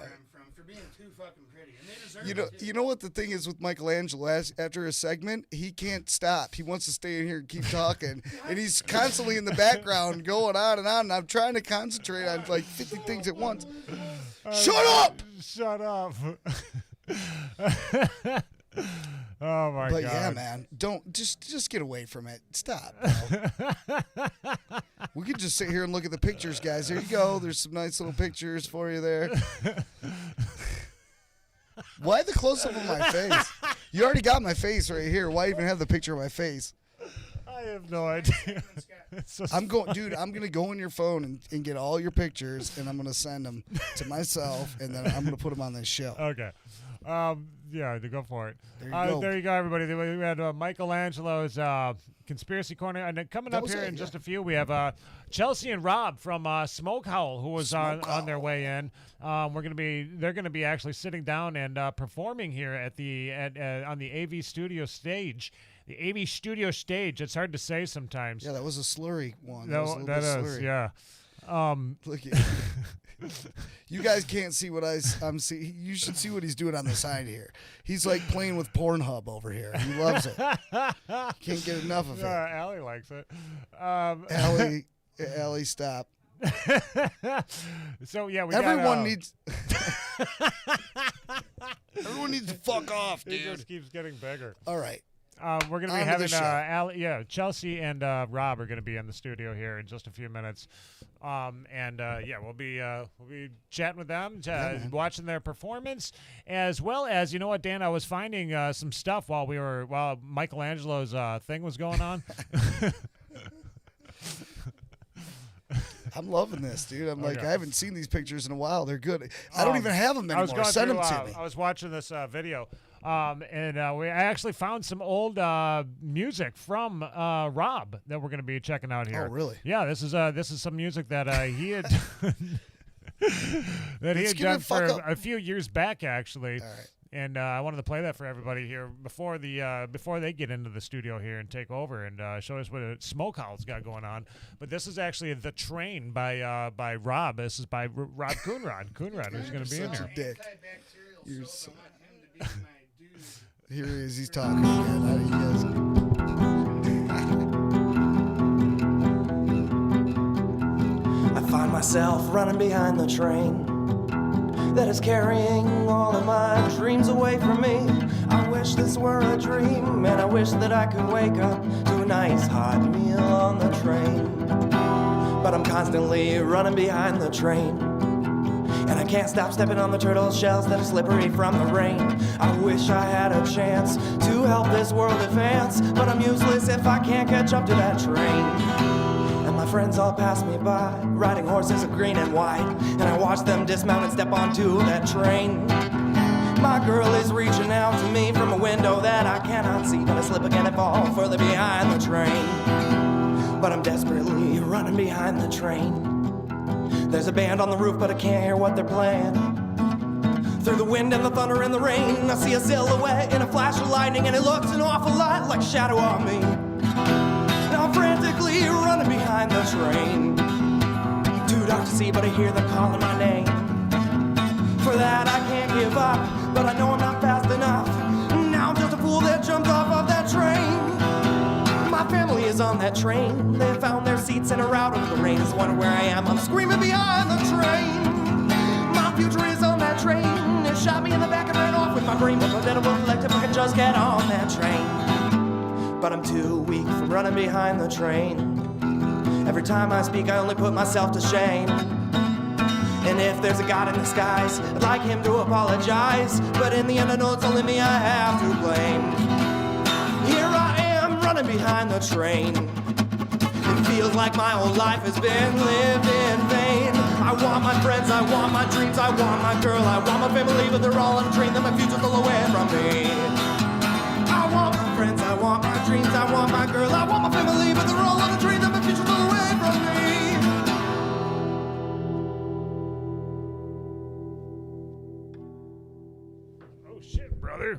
for being too fucking pretty, and they deserve it. You know what the thing is with Michelangelo? After a segment, he can't stop. He wants to stay in here and keep talking, and he's constantly in the background going on and on. And I'm trying to concentrate on like 50 things at once. Shut up! Shut up. Oh my But God. yeah, man, don't just get away from it. Stop. Bro. We could just sit here and look at the pictures, guys. There you go. There's some nice little pictures for you there. Why the close up of my face? You already got my face right here. Why even have the picture of my face? I have no idea. It's so I'm going to go in your phone and get all your pictures, and I'm going to send them to myself, and then I'm going to put them on this show. Okay. Yeah, go for it. There you go. There you go, everybody. We had Michelangelo's Conspiracy Corner. And then coming up was here it, in yeah. just a few, we have Chelsea and Rob from Smokehowl, who was on their way in. They're gonna be actually sitting down and performing here on the AV Studio stage. The AV Studio stage. It's hard to say sometimes. Yeah, that was a slurry one. That was a little that bit is, slurry. yeah. Look at you guys can't see what I'm seeing. You should see what he's doing on the side here. He's like playing with Pornhub over here. He loves it. Can't get enough of it. Allie likes it. Allie, stop. So yeah, Everyone needs to fuck off, It dude. just keeps getting bigger. All right. We're going to be On to the having show. Chelsea and Rob are going to be in the studio here in just a few minutes, we'll be chatting with them, watching their performance, as well as, you know what, Dan, I was finding some stuff while Michelangelo's thing was going on. I'm loving this, dude. I'm like, Okay. I haven't seen these pictures in a while. They're good. I don't even have them I was anymore. going Send through, them to me. I was watching this video, I actually found some old music from Rob that we're going to be checking out here. Oh, really? Yeah, this is some music that he had that he Let's had give it done a fuck for up. a few years back, actually. All right. And I wanted to play that for everybody here before they get into the studio here and take over and show us what Smokehowl's got going on. But this is actually The Train by Rob. This is by Rob Coonrod. Coonrod, who's going to be in Such here. a dick. Antibacterial You're soap. so- I want him to be my dude. Here he is. He's talking again. How do you guys? I find myself running behind the train that is carrying all of my dreams away from me. I wish this were a dream, and I wish that I could wake up to a nice hot meal on the train. But I'm constantly running behind the train, and I can't stop stepping on the turtle shells that are slippery from the rain. I wish I had a chance to help this world advance, but I'm useless if I can't catch up to that train. And my friends all pass me by, riding horses of green and white, and I watch them dismount and step onto that train. My girl is reaching out to me from a window that I cannot see, but I slip again and fall further behind the train. But I'm desperately running behind the train. There's a band on the roof, but I can't hear what they're playing. Through the wind and the thunder and the rain, I see a silhouette in a flash of lightning, and it looks an awful lot like a shadow on me. Now I'm frantically running behind the train. Too dark to see, but I hear them calling my name. For that I can't give up, but I know I'm not fast enough. Now I'm just a fool that jumped off of that train. My family is on that train. They found their seats and are out of the rain. Is wondering where I am. I'm screaming behind the train. My future is on that train. It shot me in the back and ran off with my brain. But then I would like if I could just get on that train. But I'm too weak for running behind the train. Every time I speak, I only put myself to shame. And if there's a God in the skies, I'd like him to apologize. But in the end, I know it's only me I have to blame. Here I am, running behind the train. It feels like my whole life has been lived in vain. I want my friends, I want my dreams, I want my girl, I want my family, but they're all on a train that my future's all away from me. I want my friends, I want my dreams, I want my girl, I want my family, but they're all on a train that my future's all away from me.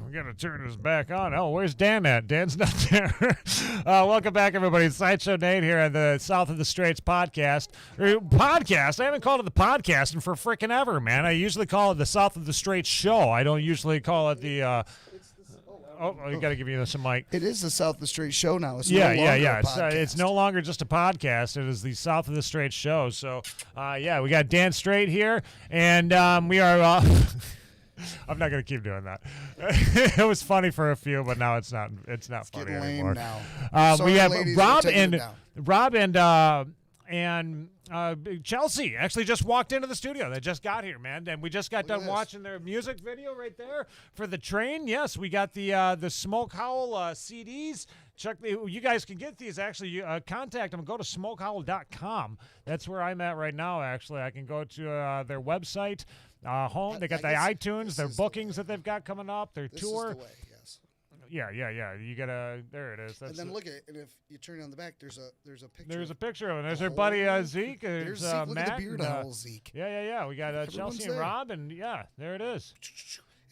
We gotta turn this back on. Oh, where's Dan at? Dan's not there. Welcome back, everybody. It's Sideshow Nate here on the South of the Straits podcast. Podcast? I haven't called it the podcast for frickin' ever, man. I usually call it the South of the Straits show. I don't usually call it the. Oh, you got to give me some mic. It is the South of the Straits show now. It's yeah. a It's no longer just a podcast. It is the South of the Straits show. So, we got Dan Strait here, and we are. I'm not gonna keep doing that. It was funny for a few, but now it's not. It's not funny getting anymore. lame now. We have ladies, Rob and Chelsea actually just walked into the studio. They just got here, man, and we just got done watching their music video right there for the train. Yes, we got the Smokehowl CDs. You guys can get these. Actually, contact them. Go to smokehowl.com. That's where I'm at right now. Actually, I can go to their website. Home. They got the iTunes, their bookings that they've got coming up, their tour. Is the way, yes. Yeah. You gotta. There it is. And then look at it, and if you turn on the back, there's a picture. There's a picture of it. There's their buddy Zeke. There's Zeke. Look Matt. at the beard owl, Zeke. Yeah. We got Chelsea and Rob, and there it is.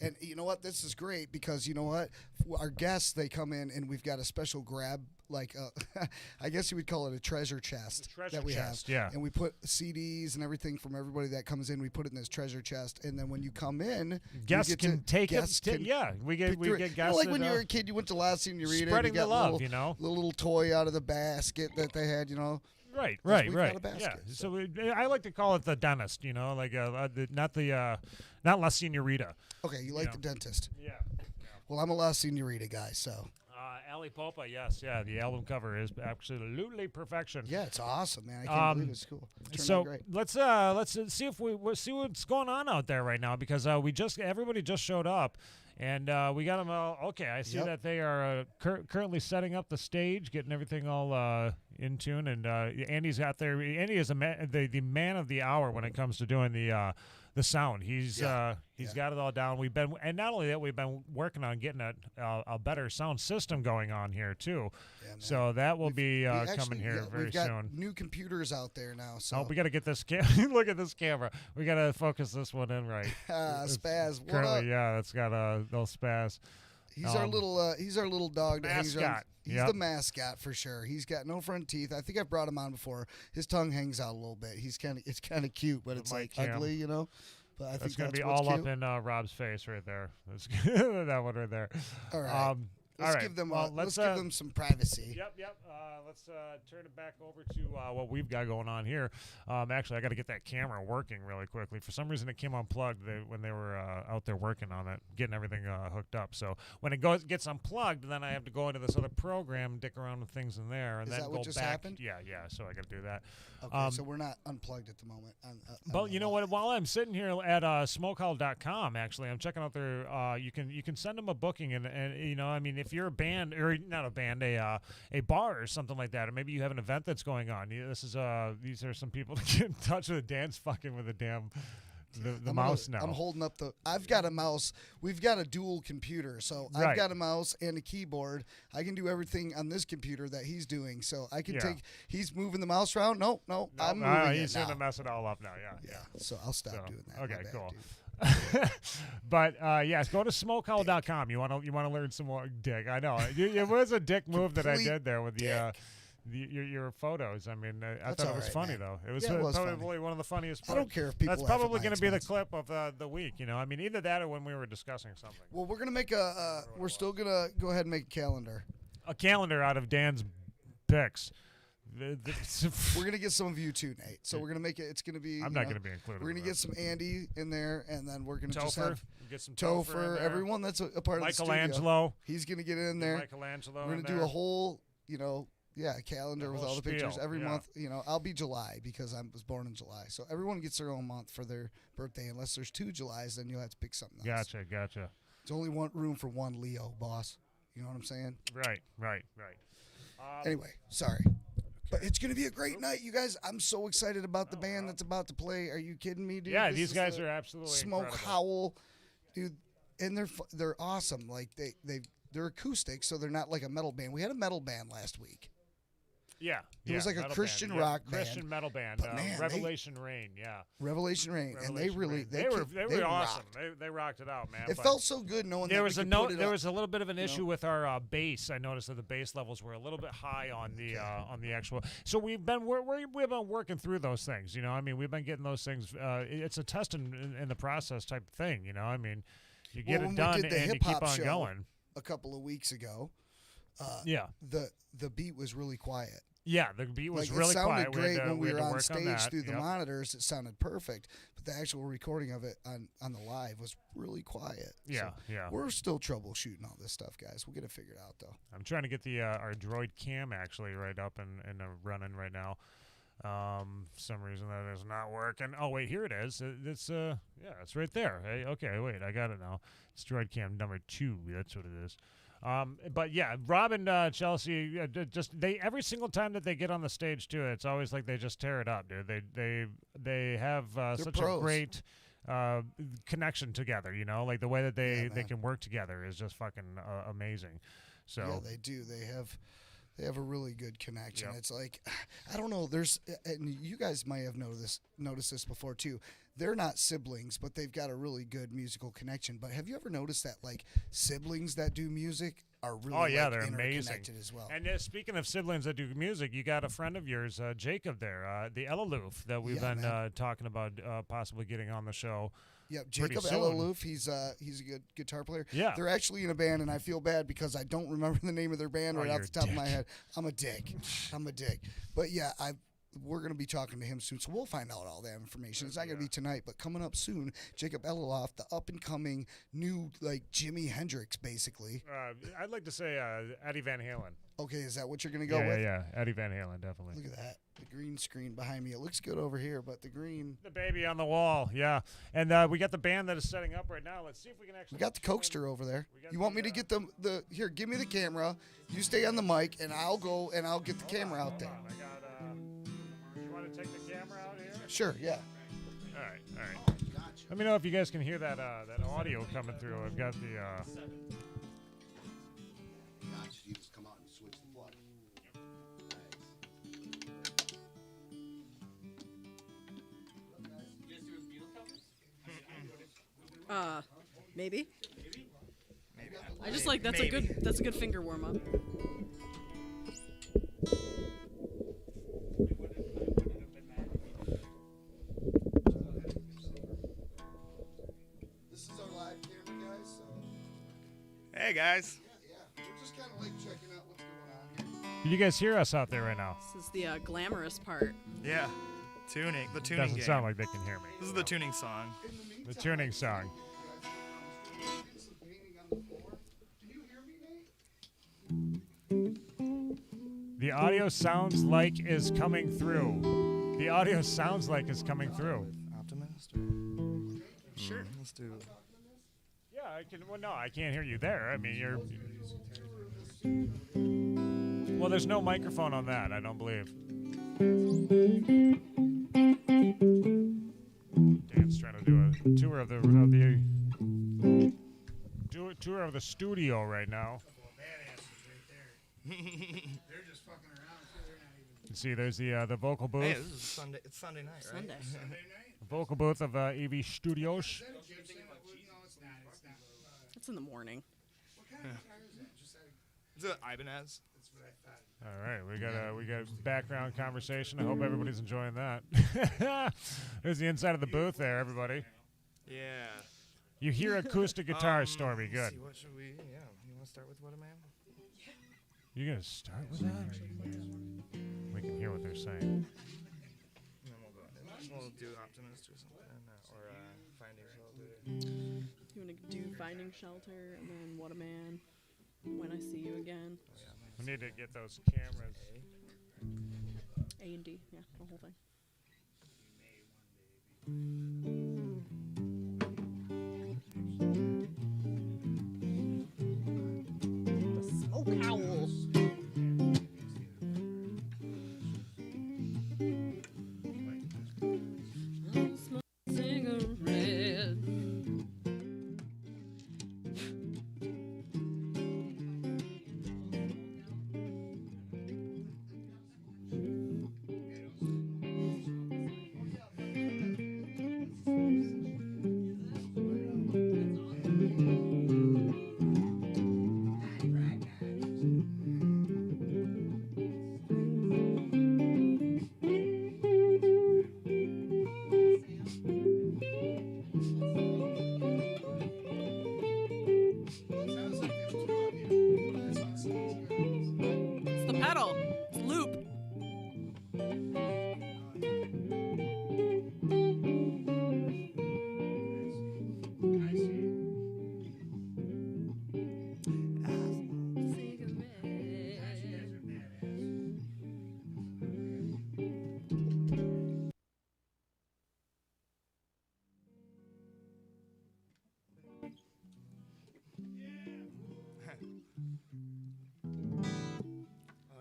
And you know what? This is great because you know what? Our guests, they come in and we've got a special grab, like I guess you would call it a treasure chest that we have. Yeah. And we put CDs and everything from everybody that comes in. We put it in this treasure chest, and then when you come in, guests can take it. We get guests. Like when you were a kid, you went to La Senorita, spreading and you got the love, little toy out of the basket that they had, Right. Yeah. So I like to call it the dentist, like not La Senorita. Okay, you like the dentist. Yeah. Well, I'm a La Senorita guy, so. Ali Popa, yes, yeah. The album cover is absolutely perfection. Yeah, it's awesome, man. I can't believe it's cool. So let's see if we see what's going on out there right now because everybody just showed up. And we got them all. Okay, I see that they are currently setting up the stage, getting everything all in tune. And Andy's out there. Andy is the man of the hour when it comes to doing the sound. He's got it all down. And not only that, we've been working on getting a better sound system going on here too. Yeah, so that will be coming here very we've got soon. New computers out there now. So we got to get this look at this camera. We got to focus this one in right. Spaz, what currently, up? yeah, that's got a little Spaz. He's our little dog that hangs around. He's the mascot for sure. He's got no front teeth. I think I've brought him on before. His tongue hangs out a little bit. It's kind of cute, but it's like ugly, But I think that's gonna be what's all cute. up in Rob's face right there. That's that one right there. All right. Let's give them let's give them some privacy. Yep. Let's turn it back over to what we've got going on here. Actually, I got to get that camera working really quickly. For some reason, it came unplugged when they were out there working on it, getting everything hooked up. So when it gets unplugged, then I have to go into this other program, dick around with things in there, and Is then that go what just back. happened? Yeah. So I got to do that. Okay, so we're not unplugged at the moment. But you know what? While I'm sitting here at smokehowl.com, actually, I'm checking out their. You can send them a booking, and I mean, if you're a band or not a band, a bar or something like that, or maybe you have an event that's going on. These are some people to get in touch with. Dan's fucking with a damn the mouse now. I'm holding up I've got a mouse. We've got a dual computer, so I've Right. got a mouse and a keyboard. I can do everything on this computer that he's doing. So I can he's moving the mouse around. No, I'm moving he's it now. gonna mess it all up now. Yeah. Yeah, so I'll stop doing that. Okay, My bad, cool. dude. But yes, go to smokehowl.com. You want to learn some more, Dick. I know it was a dick move that I did there with your photos. I mean, I thought it was funny though. It was, probably funny. one of the funniest. I don't care if people That's laugh at probably my going to be the expense. clip of the week. You know, I mean, either that or when we were discussing something. Well, we're gonna make we're still gonna go ahead and make a calendar. A calendar out of Dan's picks. We're gonna get some of you too, Nate. So we're gonna make it. It's gonna be. I'm not going to be included. We're gonna get some Andy in there, and then we're gonna just Topher. have Get some Topher. in there. Everyone that's a part of the studio. Michelangelo. He's gonna get in there. Michelangelo. We're gonna do a whole, calendar The with whole all the pictures spiel, every yeah. month. I'll be July because I was born in July. So everyone gets their own month for their birthday. Unless there's 2 Julys, then you'll have to pick something else. Gotcha. There's only one room for one Leo, boss. You know what I'm saying? Right. Anyway, sorry. But it's going to be a great night, you guys. I'm so excited about the band that's about to play. Are you kidding me, dude? Yeah, This these is guys the are absolutely Smokehowl, dude, and they're awesome. Like they're acoustic, so they're not like a metal band. We had a metal band last week. Yeah. It was like a metal Christian band, rock band. Christian metal band. But man, Revelation Rain, yeah. Revelation Rain, and they Revelation really Rain. they were rocked. awesome. They rocked it out, man. It but felt so good knowing there that was we a could no, put it there up. was a little bit of an issue with our bass. I noticed that the bass levels were a little bit high on the actual. So we've been working through those things. I mean, we've been getting those things. It's a test in the process type thing. I mean, you get when it done we did the and you hip-hop keep on show going. a couple of weeks ago, the beat was really quiet. Yeah, the beat was Like, really it sounded quiet. great when we had were to on work stage that. through the Yep. monitors. It sounded perfect, but the actual recording of it on the live was really quiet. Yeah, So yeah. We're still troubleshooting all this stuff, guys. We'll get it figured out, though. I'm trying to get the our Droid cam actually right up and running right now. For some reason that is not working. Oh wait, here it is. It's it's right there. Hey, okay, wait, I got it now. It's Droid cam number 2. That's what it is. But yeah, Rob and Chelsea, they every single time that they get on the stage too, it's always like they just tear it up, dude. They have such pros. a great connection together. Like the way that they man. can work together is just fucking amazing. So Yeah, they do. They have a really good connection. Yep. It's like, I don't know. And you guys might have noticed this before too. They're not siblings, but they've got a really good musical connection. But have you ever noticed that like siblings that do music are really they're amazing interconnected as well? And speaking of siblings that do music, you got a friend of yours, Jacob, there, the Elliott that we've been talking about possibly getting on the show. Yep, pretty Jacob soon. Elliott, he's a good guitar player. Yeah. They're actually in a band, and I feel bad because I don't remember the name of their band right you're off the top a of my dick. head. I'm a dick. But yeah, we're going to be talking to him soon, so we'll find out all that information. It's not going to be tonight, but coming up soon, Jacob Elliott, the up-and-coming new, like, Jimi Hendrix, basically. I'd like to say Eddie Van Halen. Okay, is that what you're going to go with? Yeah, Eddie Van Halen, definitely. Look at that. The green screen behind me. It looks good over here, but the green... The baby on the wall, yeah. And we got the band that is setting up right now. Let's see if we can actually... We got the coaster over there. got You want the, me to get the... Here, give me the camera. You stay on the mic, and I'll go and I'll get the camera out there. I got... you want to take the camera out here? Sure, yeah. All right. Let me know if you guys can hear that audio coming through. I've got the... You just come out and switch the plug. Maybe. I just like that's a good finger warm up. This is our live camera, guys. So Hey guys. yeah, we're just kind of like checking out what's going on here. Can you guys hear us out there right now? This is the glamorous part. Yeah. Tuning. The tuning Doesn't game. sound like they can hear me. This is the tuning song. The tuning song. Some painting on the floor. Can you hear me, Nate? The audio sounds like is coming through. The audio sounds like is coming through. Optimist. Sure. Let's do. Yeah, I can. Well, no, I can't hear you there. I mean, you're. Well, there's no microphone on that. I don't believe. Dan's trying to do tour of the tour of the studio right now. They're just fucking around. They're not even. You see, there's the vocal booth. Hey, this is Sunday. It's Sunday night, right? Sunday. Sunday night? The vocal booth of EV Studios. Is that a Gibson? No, it's not. It's not. It's in the morning. What kind of guitar is that? Just out of, Is it Ibanez? that's what I thought. All right, we got background conversation. I hope everybody's enjoying that. There's the inside of the booth there, everybody. Yeah. You hear acoustic guitar, Stormy. Let's Good. see, what should we? Yeah. You want to start with What a Man? You gonna start with that? We can hear what they're saying. And then we'll go. We'll do Optimist or something, or Finding Shelter. You want to do Finding Shelter and then What a Man, When I See You Again. We need to get those cameras. A and D, yeah, the whole thing. The Smokehowl. I'll smoke a cigarette. It's the pedal. It's loop.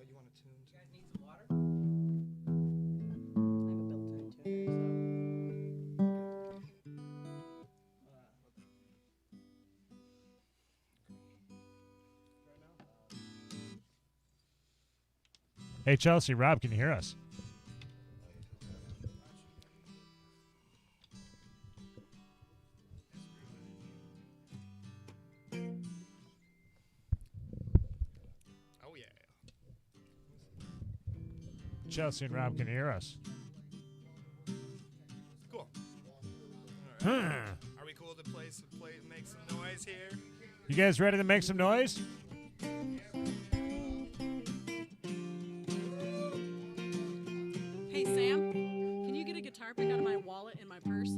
You want to tune? Hey, Chelsea, Rob, can you hear us? Oh yeah. Chelsea and Rob can you hear us. Cool. Huh. Are we cool to make some noise here? You guys ready to make some noise? Hey, Sam, can you get a guitar pick out of my wallet in my purse?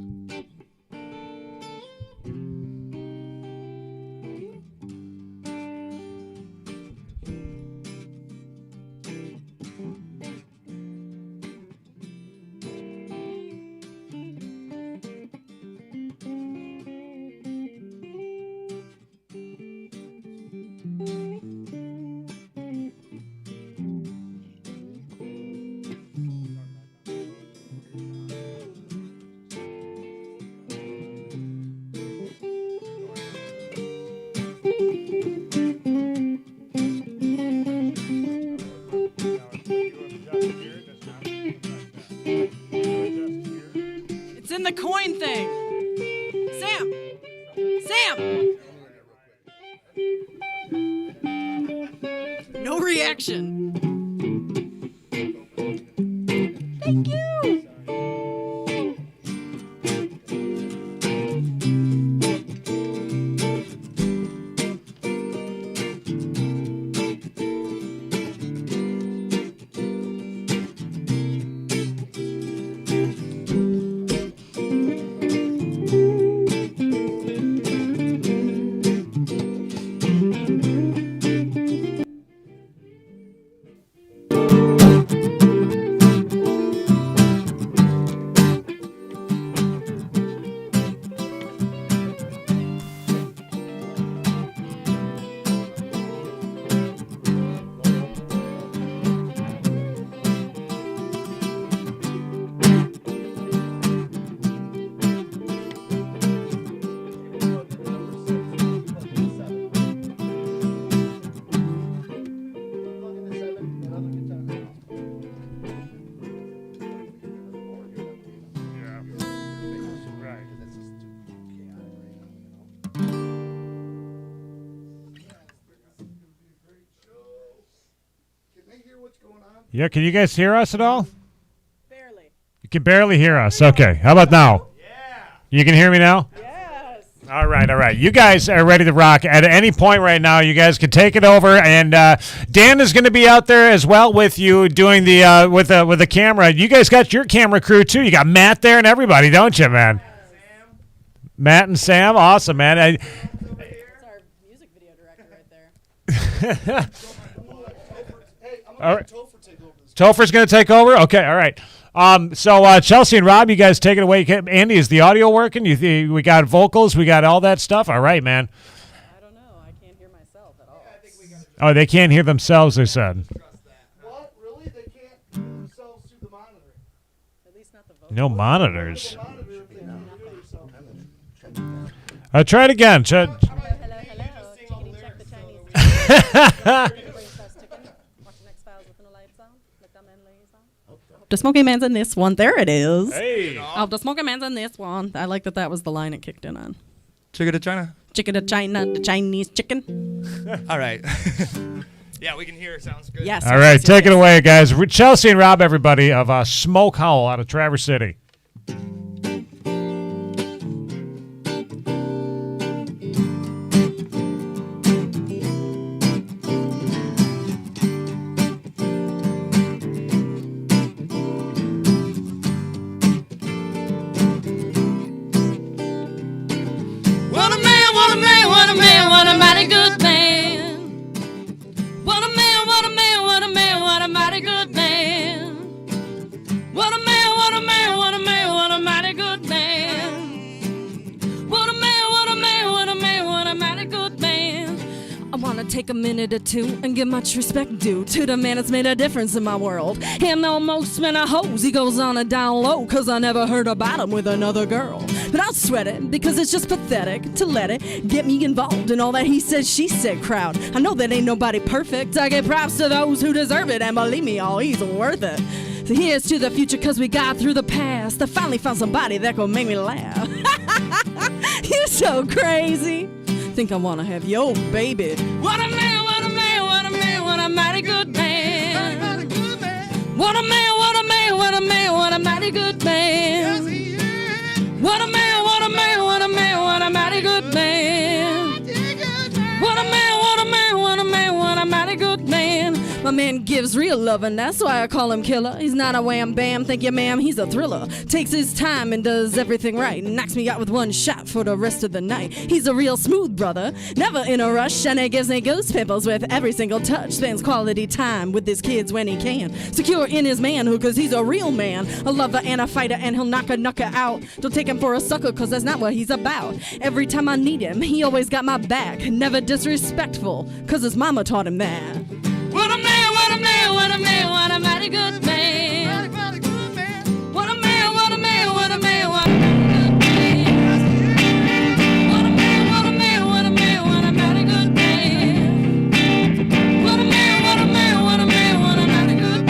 It's in the coin thing. Sam! Sam! No reaction. Thank you. Yeah, can you guys hear us at all? Barely. You can barely hear us. Okay, how about now? Yeah. You can hear me now? Yes. All right. You guys are ready to rock. At any point right now, you guys can take it over. And Dan is going to be out there as well with you doing the with the camera. You guys got your camera crew too. You got Matt there and everybody, don't you, man? Matt and Sam, awesome, man. That's our music video director right there. All right. Topher's going to take over? Okay, all right. So Chelsea and Rob, you guys take it away. Andy, is the audio working? We got vocals, we got all that stuff? All right, man. I don't know. I can't hear myself at all. Oh, they can't hear themselves, they said. What? Really? They can't themselves through the monitor. At least not the vocal. No monitors. Try it again. Hello. Chickadee check the Chinese. The Smoky Man's in this one. There it is. Hey. Oh, the Smoky Man's in this one. I like that was the line it kicked in on. Chicken to China. Chicken to China, the Chinese chicken. All right. Yeah, we can hear. Sounds good. Yes. All right, take it away, guys. Chelsea and Rob, everybody, of Smokehowl out of Traverse City. What a mighty good man. What a man, what a man, what a man, what a mighty good man. What a man, what a man, what a man, what a mighty good man. What a man, what a man, what a man, what a mighty good man. I wanna take a minute or two and give much respect due to the man that's made a difference in my world. Him though most men are hoes, he goes on a down low, cause I never heard about him with another girl. But I'll sweat it, because it's just pathetic to let it get me involved in all that he said, she said crowd. I know that ain't nobody perfect. I give props to those who deserve it, and believe me, all he's worth it. So here's to the future, cause we got through the past. I finally found somebody that gon' make me laugh. You're so crazy. Think I wanna have your baby. What a man, what a man, what a man, what a mighty good man. What a man, what a man, what a man, what a mighty good man. What a man, what a man, what a man, what a mighty good man. What a man, what a man, what a man, what a mighty good man. My man gives real love, and that's why I call him killer. He's not a wham bam, thank you ma'am, he's a thriller. Takes his time and does everything right. Knocks me out with one shot for the rest of the night. He's a real smooth brother, never in a rush, and he gives me goose pimples with every single touch. Spends quality time with his kids when he can. Secure in his manhood, cause he's a real man. A lover and a fighter, and he'll knock a knucker out. Don't take him for a sucker, cause that's not what he's about. Every time I need him, he always got my back. Never disrespectful, cause his mama taught him that. What a man, what a man, what a man, what a mighty good man. What a man, what a man, what a man, what a good man. What a man, what a man, what a man, what a mighty good man. What a man, what a man, what a man, what a mighty good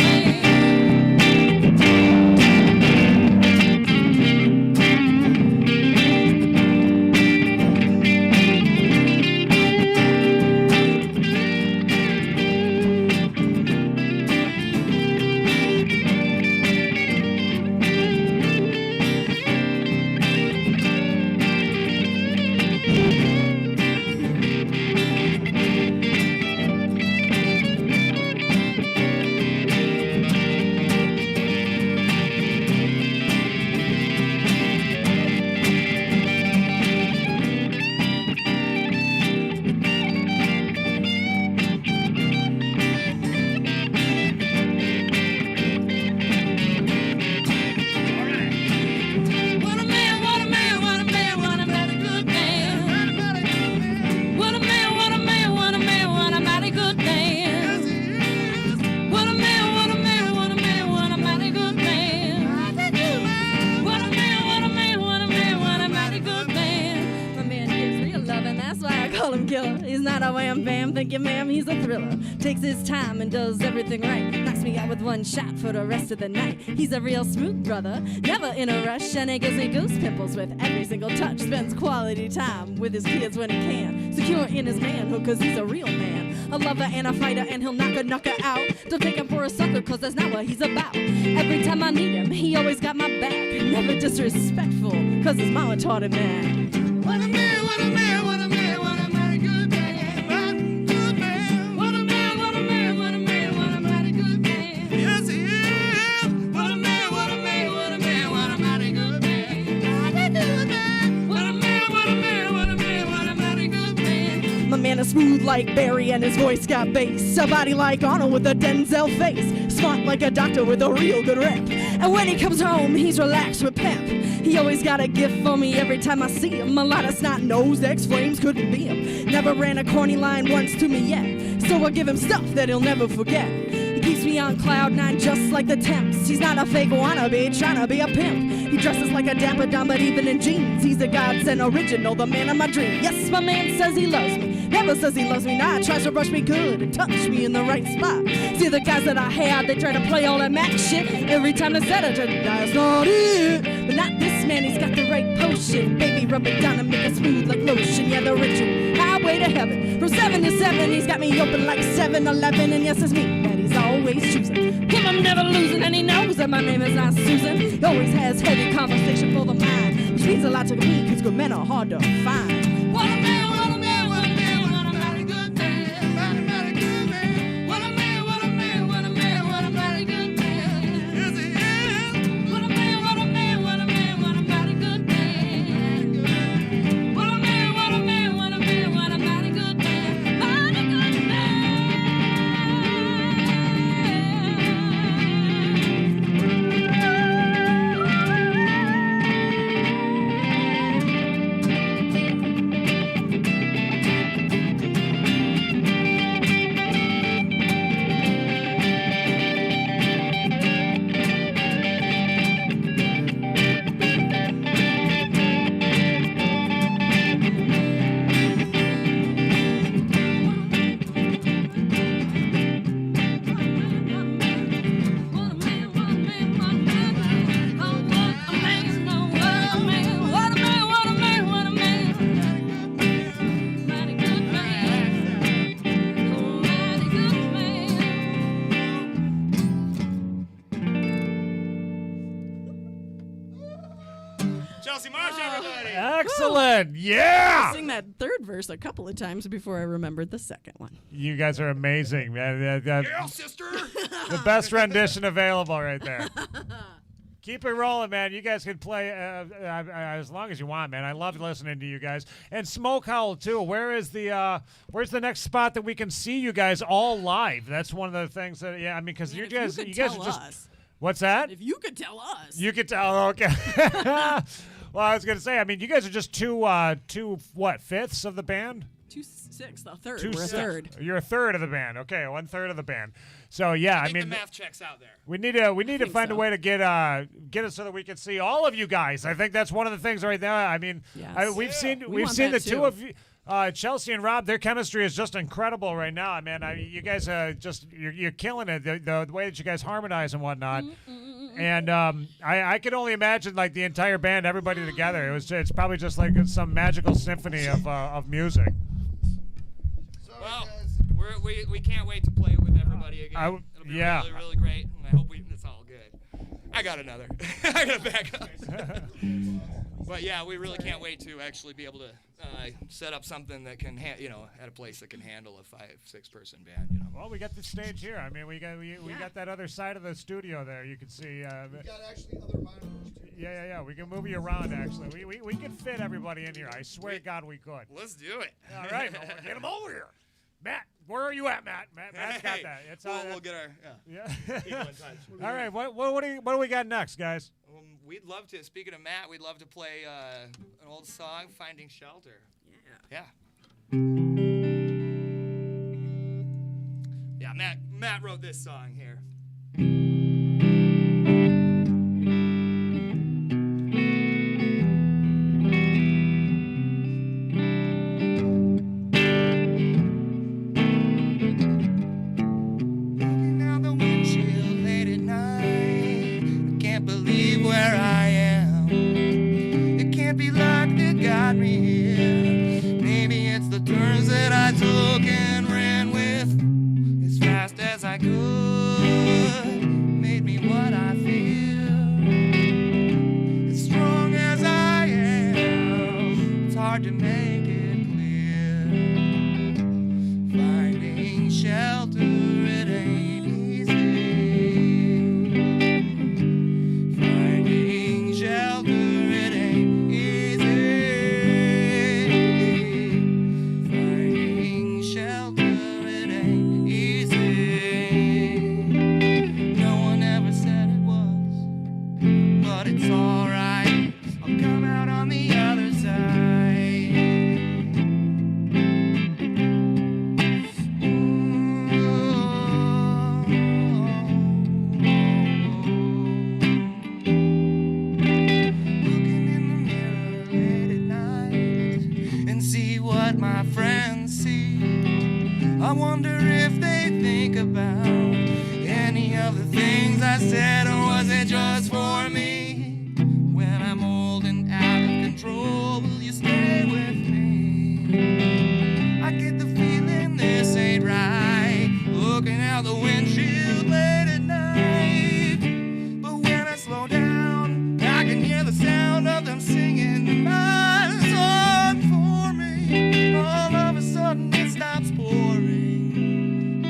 thank you, ma'am, he's a thriller. Takes his time and does everything right. Knocks me out with one shot for the rest of the night. He's a real smooth brother, never in a rush, and he gives me goose pimples with every single touch. Spends quality time with his kids when he can. Secure in his manhood, cause he's a real man. A lover and a fighter, and he'll knock her out. Don't take him for a sucker, cause that's not what he's about. Every time I need him, he always got my back. Never disrespectful, cause his mama taught him that. What a man, what a man, what a man, what a mighty good man. Good man. What a man, what a man, what a man, what a mighty good man. Yes, he is. What a man, what a man, what a man, what a mighty good man. Mighty good man. What a man, what a man, what a man, what a mighty good man. My man is smooth like Barry and his voice got bass. A body like Arnold with a Denzel face. Smart like a doctor with a real good rep. And when he comes home, he's relaxed with pep. He always got a gift for me every time I see him. A lot of snot-nosed X-Flames couldn't be him. Never ran a corny line once to me yet. So I give him stuff that he'll never forget. He keeps me on cloud nine just like the temps. He's not a fake wannabe trying to be a pimp. He dresses like a dapper dumb, but even in jeans, he's a godsend original, the man of my dream. Yes, my man says he loves me. Never says he loves me not. Tries to brush me good and touch me in the right spot. See the guys that I had, they try to play all that Mac shit. Every time they said it, that's not it. But not this man, he's got the right potion. Baby, rub it down and make it smooth like lotion. Yeah, the ritual, highway to heaven. From 7 to 7, he's got me open like 7-Eleven. And yes, it's me that he's always choosing. Him I'm never losing, and he knows that my name is not Susan. He always has heavy conversation for the mind, which means a lot to me, cause good men are hard to find. What a man, what a man, what a man, what a mighty good man. Mighty, mighty good man. What a man, what a man, what a man, what a mighty good man. Yes, he is. What a man, what a man, what a man, what a mighty good man. What a man, what a man, what a man, what a mighty good man. Mighty good man. Chelsea Marsh, everybody. Excellent. Yeah. I sing that third verse a couple of times before I remembered the second one. You guys are amazing, man. Yeah, sister. The best rendition available right there. Keep it rolling, man. You guys can play as long as you want, man. I love listening to you guys. And Smokehowl too. Where's the next spot that we can see you guys all live? That's one of the things that because you guys are just. What's that? If you could tell us. You could tell. Okay. Well, I was gonna say. I mean, you guys are just two fifths of the band. 2/6, a third. 2/6. We're a third. You're a third of the band. Okay, 1/3 of the band. So yeah, I mean, the math checks out there. We need to find a way to get it so that we can see all of you guys. I think that's one of the things right now. I mean, yes. we've seen the two of you. Chelsea and Rob, their chemistry is just incredible right now. You guys you're killing it. The way that you guys harmonize and whatnot. And I could only imagine like the entire band, everybody together. It's probably just like some magical symphony of music. Well, we can't wait to play it with everybody again. It'll be really, really great. And I hope it's all good. I got another. I got a backup. But yeah, we really can't wait to actually be able to set up something that can, at a place that can handle a 5-6 person band. Well, we got the stage here. I mean, we got that other side of the studio there. You can see. We got actually other monitors too. Yeah. We can move you around. Actually, we can fit everybody in here. I swear to God, we could. Let's do it. All right, get them over here. Matt, where are you at, Matt? Matt's got that. We'll get our people in touch. All right, what do we got next, guys? We'd love to. Speaking of Matt, we'd love to play an old song, "Finding Shelter." Yeah. Yeah. Matt wrote this song here. Where I am, it can't be luck that got me here. Maybe it's the turns that I took and ran with. wonder if they think about any of the things I said, or was it just for me? When I'm old and out of control, will you stay with me? I get the feeling this ain't right, looking out the windshield late at night. But when I slow down, I can hear the sound of them singing my song for me. All of a sudden it stops pouring,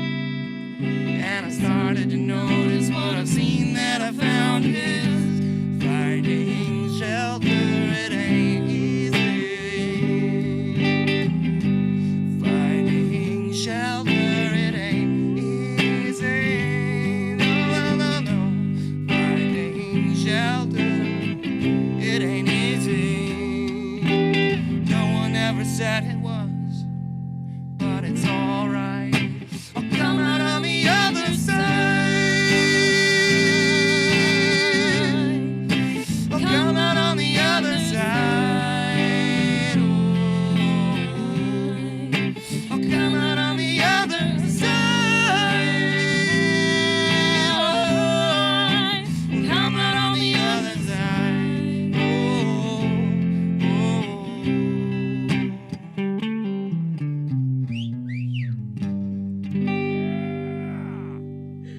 and I started to notice what I've seen that I found is finding shelter. It ain't easy. Finding shelter. It ain't easy. No, no, no. Finding shelter. It ain't easy. No one ever said it was, but it's alright. I'll come out on the other side. I'll come out on the other side. Oh, I'll come out on the other side. Come out on the other side.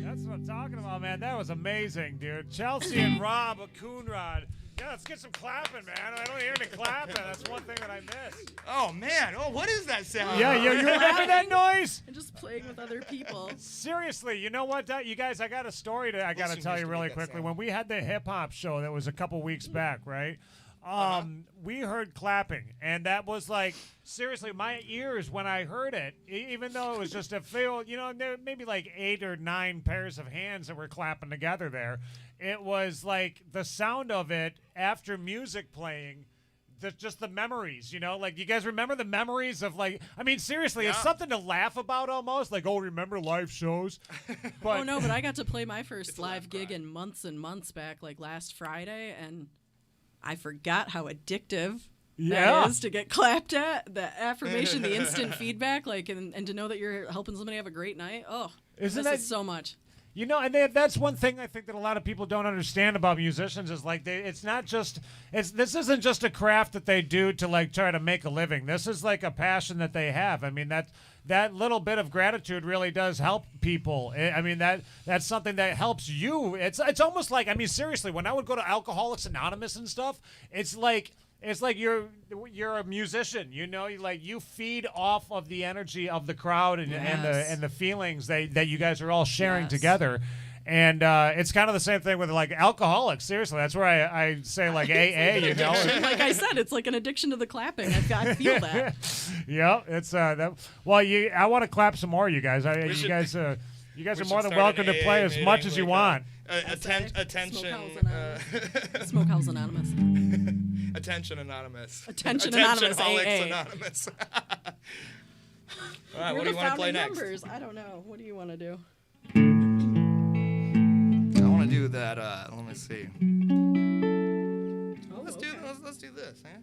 That's what I'm talking about, man. That was amazing, dude. Chelsea and Rob, a Coonrod. Yeah, let's get some clapping, man. I don't hear any clapping. That's one thing that I missed. Oh man! Oh, what is that sound? Yeah, you remember that noise? And just playing with other people. Seriously, you know what, you guys? I got a story I got to tell you really quickly. When we had the hip hop show that was a couple weeks back, right? We heard clapping, and that was like, seriously, my ears when I heard it, even though it was just a feel, there maybe like 8 or 9 pairs of hands that were clapping together there. It was like the sound of it after music playing. Just the memories, like, you guys remember the memories of, like, I mean, seriously, It's something to laugh about almost, like, oh, remember live shows? But Oh no, but I got to play my first live gig in months and months back, like last Friday, and I forgot how addictive that is to get clapped at. The affirmation, the instant feedback, like, and to know that you're helping somebody have a great night. Oh, this is so much. And that's one thing I think that a lot of people don't understand about musicians is, like, this isn't just a craft that they do to, like, try to make a living. This is like a passion that they have. I mean, that little bit of gratitude really does help people. I mean, that's something that helps you. It's almost like, I mean, seriously, when I would go to Alcoholics Anonymous and stuff, it's like you're a musician, you feed off of the energy of the crowd and the feelings that you guys are all sharing together. And it's kind of the same thing with, like, alcoholics. Seriously, that's where I say, like, AA, Like I said, it's like an addiction to the clapping. I feel that. Yeah, it's that. Well, I want to clap some more, you guys. You guys are more than welcome to play as much as you want. Attention. Smokehowl's Anonymous. Attention Anonymous. Attention Anonymous. Attention-holics AA. Anonymous. All right, You're what do you want to play next? Members. I don't know. What do you want to do? I want to do that. Let me see. Let's do this, huh?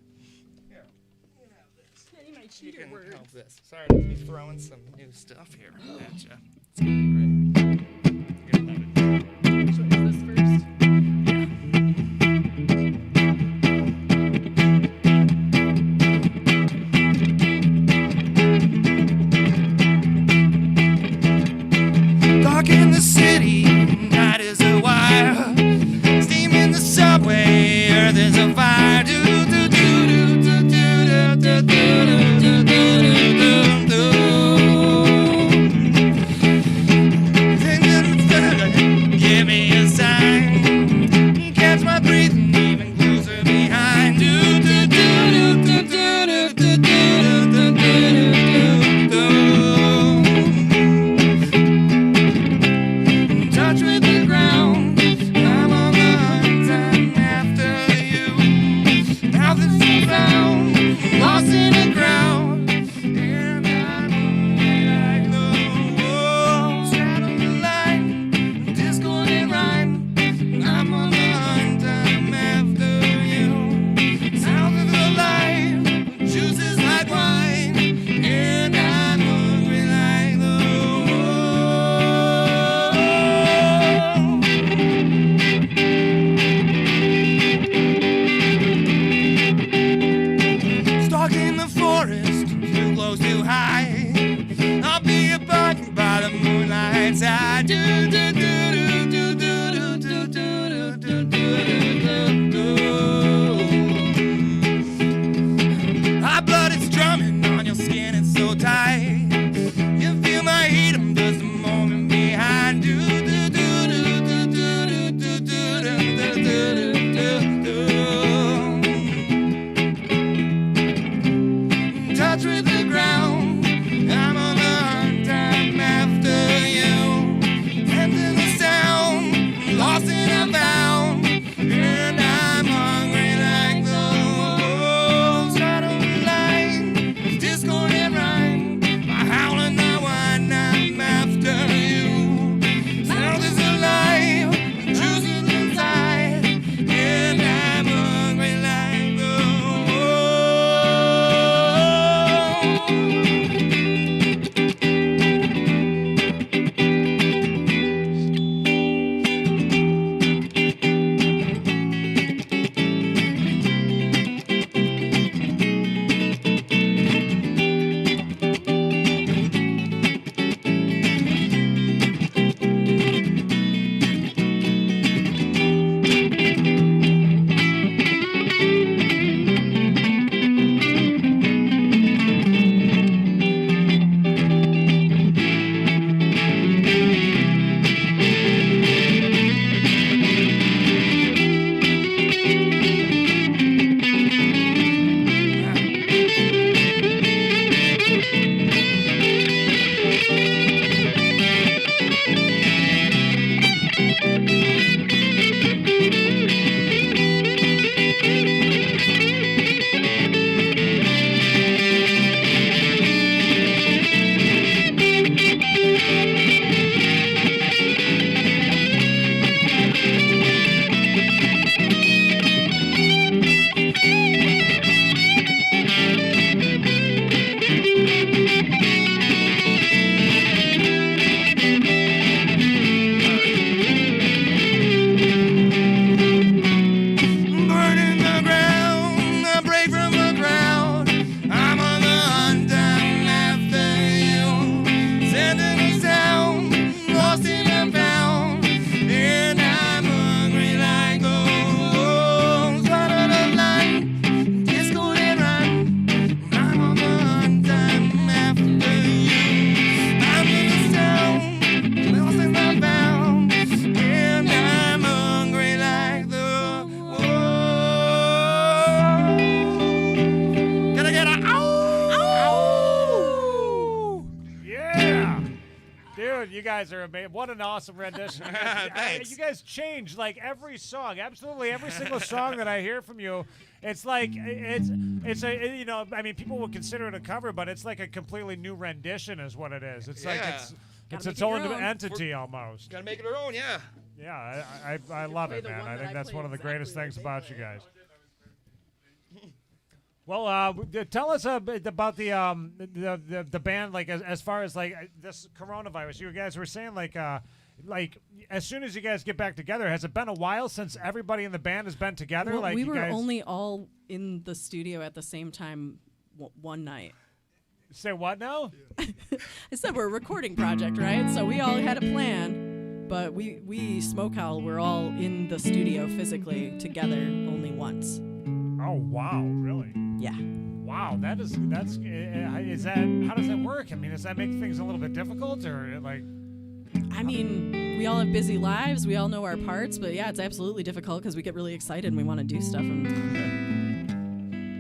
Here. You can have this. Any my cheater words. Help this. Sorry to be throwing some new stuff here at you. It's gonna be great. You're gonna love it. Should I do this first? Dark in the city, night is a wire. Steam in the subway, earth is a fire. Do do do do do do do do do do do. Give me a sign, catch my breathing even closer behind. Do do do do do do do do do do. Touch with the ground, I'm on the hunt, I'm after you. Now this is found, lost in the crowd, and I'm like the wolves out of the line, discord and rhyme. I'm on the hunt, I'm after you. Sound of the light, juices like wine, and I'm hungry like the You guys are amazing. What an awesome rendition. Thanks. You guys change like every song. Absolutely every single song that I hear from you. It's like it's a you know, I mean, people would consider it a cover, but it's like a completely new rendition is what it is. It's like it's its own entity almost. Gotta make it our own, yeah. Yeah, I love it, man. I think that's one of the greatest things about you guys. Well, tell us a bit about the band, like as far as like this coronavirus. You guys were saying like as soon as you guys get back together, has it been a while since everybody in the band has been together? Well, like we you were guys... only all in the studio at the same time one night. Say what now? I said we're a recording project, right? So we all had a plan, but we Smokehowl, we're all in the studio physically together only once. Oh wow, really? Yeah. Wow, is that how does that work? I mean, does that make things a little bit difficult or like? I mean, we all have busy lives. We all know our parts, but yeah, it's absolutely difficult because we get really excited and we want to do stuff and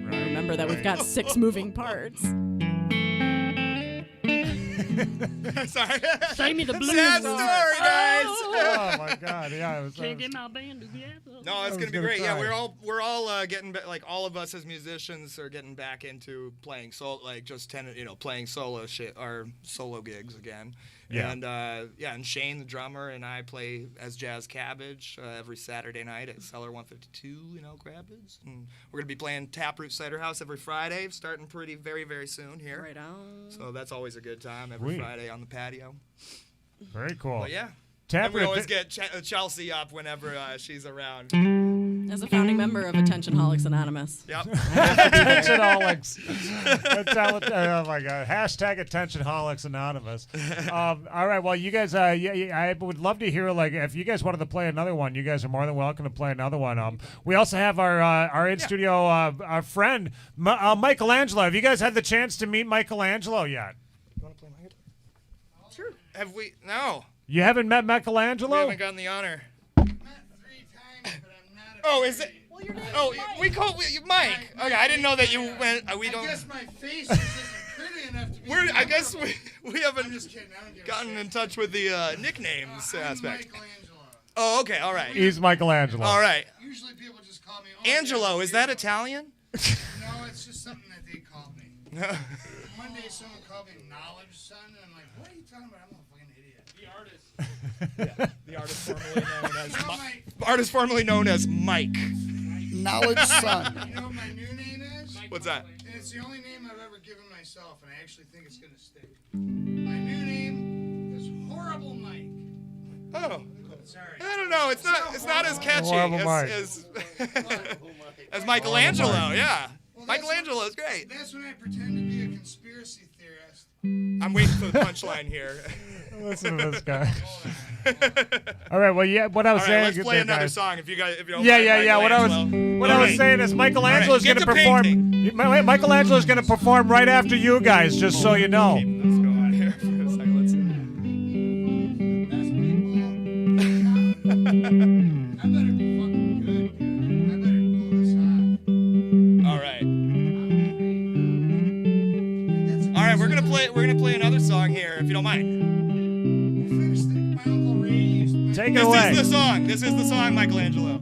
remember that we've got 6 moving parts. Sorry. Sing me the blues. Sad story, guys. Oh my God! Yeah, it was. Can't get my band together. No, it's gonna be great. cry. Yeah, we're all getting like all of us as musicians are getting back into playing playing solo shit or solo gigs again. Yeah. And and Shane, the drummer, and I play as Jazz Cabbage every Saturday night at Cellar 152 in Elk Rapids. And we're gonna be playing Taproot Cider House every Friday, starting very, very soon here. Right on. So that's always a good time every Friday on the patio. Very cool. But yeah. Taproot, and we always get Chelsea up whenever she's around. As a founding member of Attentionholics Anonymous. Yep. Attentionholics. Oh my God. Hashtag Attentionholics Anonymous. All right. Well, you guys, I would love to hear, like, if you guys wanted to play another one, you guys are more than welcome to play another one. We also have our in-studio our friend, Michelangelo. Have you guys had the chance to meet Michelangelo yet? You want to play my guitar? Sure. Have we? No. You haven't met Michelangelo? We haven't gotten the honor. Met 3 times, but I'm not a Oh, is it? Well, your name we called you Mike. Okay, I didn't know that you went. We don't. I guess my face isn't pretty enough to be. I guess we haven't I'm just kidding. I don't give a gotten shit. in touch with the nicknames I'm aspect. Michelangelo. Oh, okay, all right. He's Michelangelo. All right. Usually people just call me Angelo, is that Italian? No, it's just something that they call me. One day someone called me Knowledge Son, and I'm like, what are you talking about? I'm a fucking idiot. The artist formerly known as Mike. Knowledge Son. You know what my new name is? What's that? And it's the only name I've ever given myself, and I actually think it's going to stick. My new name is Horrible Mike. Oh. Sorry. I don't know. It's not as catchy Horrible Mike. as Michelangelo. Yeah. Well, Michelangelo is great. That's when I pretend to be a conspiracy theorist. I'm waiting for the punchline here. Listen to this guy. All right. Well, yeah. What I was All saying. right, let's play there, another guys. song if you don't Yeah, mind, yeah, yeah. What I was All saying is Michelangelo is All going right, to get to perform. Michelangelo is going to perform right after you guys, just so you know. Let's go on here for a second. Let's see. I better be fucking good, dude. I better pull this off. All right. All right, we're gonna play another song here if you don't mind. My Uncle Ray used to Take it away. This is the song, Michelangelo.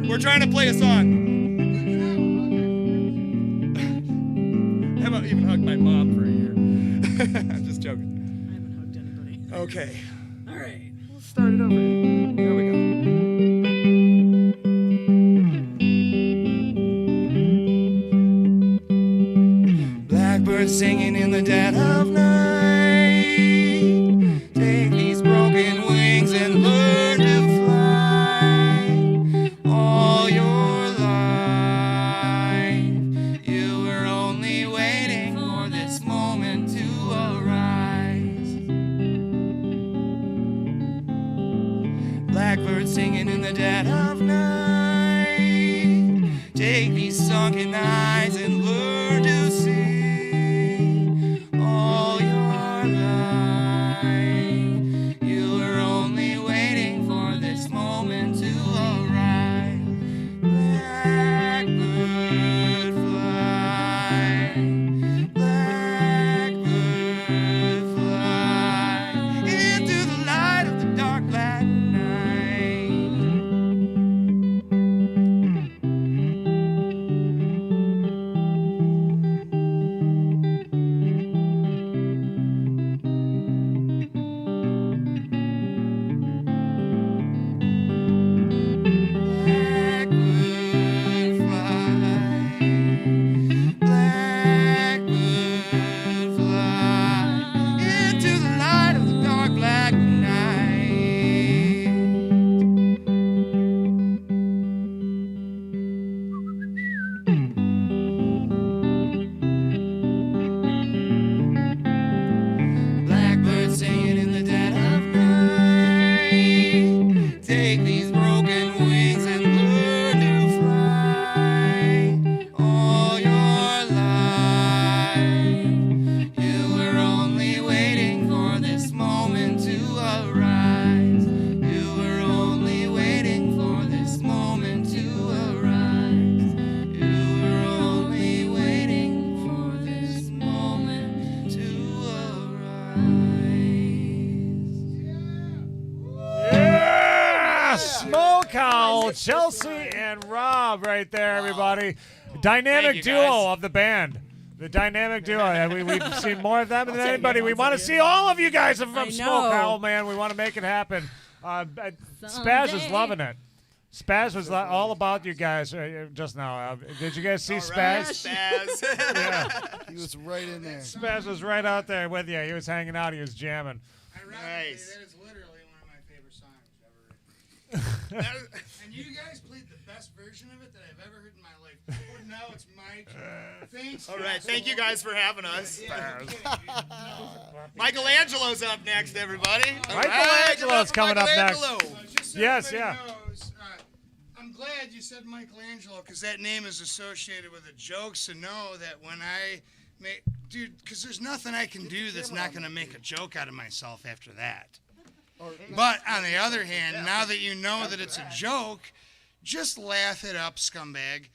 We're trying to play a song. How about even hug my mom for a year? I'm just joking. I haven't hugged anybody. Okay. All right. Let's start it over. There we go. Blackbird singing in the dead of night. Take these broken wings and learn to fly. All your life, you were only waiting for this moment to arise. Blackbird singing in the dead of night. Take these sunken eyes and learn to see. All your life, you were only waiting for this moment to arrive. Blackbird fly, blackbird fly into Chelsea and Rob right there, everybody. Dynamic duo of the band. The dynamic duo. We've seen more of them than anybody. We want to see all of you guys from Smokehowl, man. We want to make it happen. Spaz is loving it. Spaz was all about you guys just now. Did you guys see Spaz? Spaz. Yeah. He was right in there. Spaz was right out there with you. He was hanging out. He was jamming. Nice. That is literally one of my favorite songs ever. And you guys played the best version of it that I've ever heard in my life. Oh, now it's my turn. Thanks. All right, thank you guys for having us. Michelangelo's up next, everybody. Michelangelo's coming up next. Just so Yes, everybody yeah. knows, I'm glad you said Michelangelo because that name is associated with a joke. So know that when I make, dude, because there's nothing I can do that's not going to make a joke out of myself after that. But on the other hand, now that you know that it's a joke, just laugh it up, scumbag.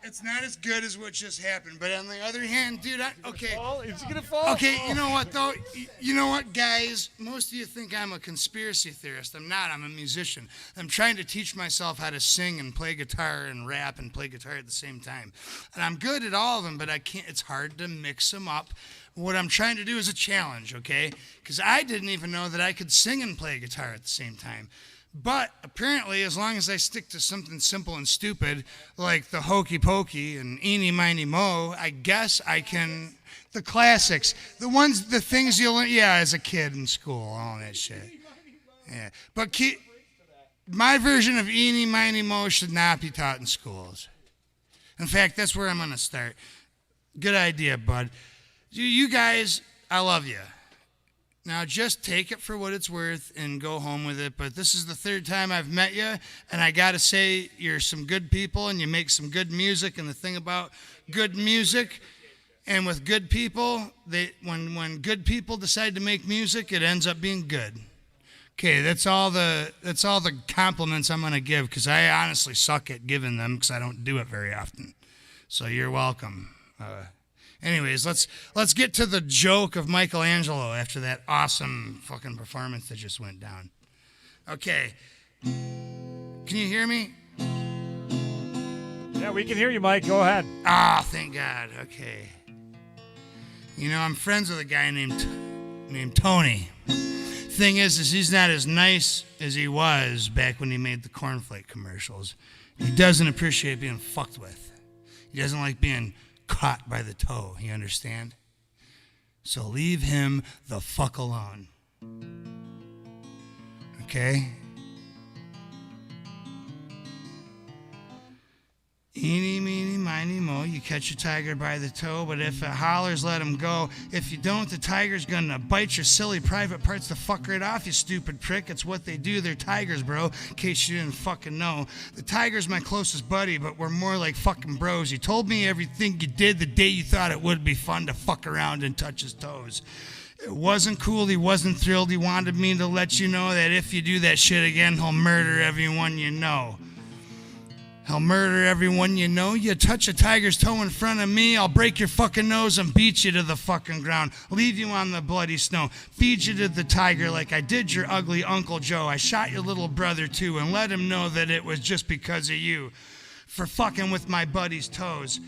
It's not as good as what just happened. But on the other hand, dude, okay. Is he gonna fall? Okay, you know what, though? You know what, guys? Most of you think I'm a conspiracy theorist. I'm not. I'm a musician. I'm trying to teach myself how to sing and play guitar and rap and play guitar at the same time. And I'm good at all of them, but I can't. It's hard to mix them up. What I'm trying to do is a challenge, okay? Because I didn't even know that I could sing and play guitar at the same time. But apparently, as long as I stick to something simple and stupid, like the hokey pokey and eeny miny mo, I guess I can, the classics, the things you learn, yeah, as a kid in school, all that shit. Yeah, but my version of eeny miny mo should not be taught in schools. In fact, that's where I'm going to start. Good idea, bud. You guys, I love you. Now, just take it for what it's worth and go home with it. But this is the third time I've met you, and I got to say, you're some good people, and you make some good music. And the thing about good music and with good people, when good people decide to make music, it ends up being good. Okay, that's all the compliments I'm going to give, because I honestly suck at giving them because I don't do it very often. So you're welcome. Anyways, let's get to the joke of Michelangelo after that awesome fucking performance that just went down. Okay. Can you hear me? Yeah, we can hear you, Mike. Go ahead. Ah, thank God. Okay. You know, I'm friends with a guy named Tony. Thing is he's not as nice as he was back when he made the cornflake commercials. He doesn't appreciate being fucked with. He doesn't like being caught by the toe, you understand? So leave him the fuck alone. Okay? Eeny, meeny, miny, mo, you catch a tiger by the toe, but if it hollers, let him go. If you don't, the tiger's gonna bite your silly private parts to fuck right off, you stupid prick. It's what they do, they're tigers, bro, in case you didn't fucking know. The tiger's my closest buddy, but we're more like fucking bros. He told me everything you did the day you thought it would be fun to fuck around and touch his toes. It wasn't cool, he wasn't thrilled, he wanted me to let you know that if you do that shit again, he'll murder everyone you know. He'll murder everyone you know. You touch a tiger's toe in front of me, I'll break your fucking nose and beat you to the fucking ground. Leave you on the bloody snow. Feed you to the tiger like I did your ugly Uncle Joe. I shot your little brother too and let him know that it was just because of you. For fucking with my buddy's toes.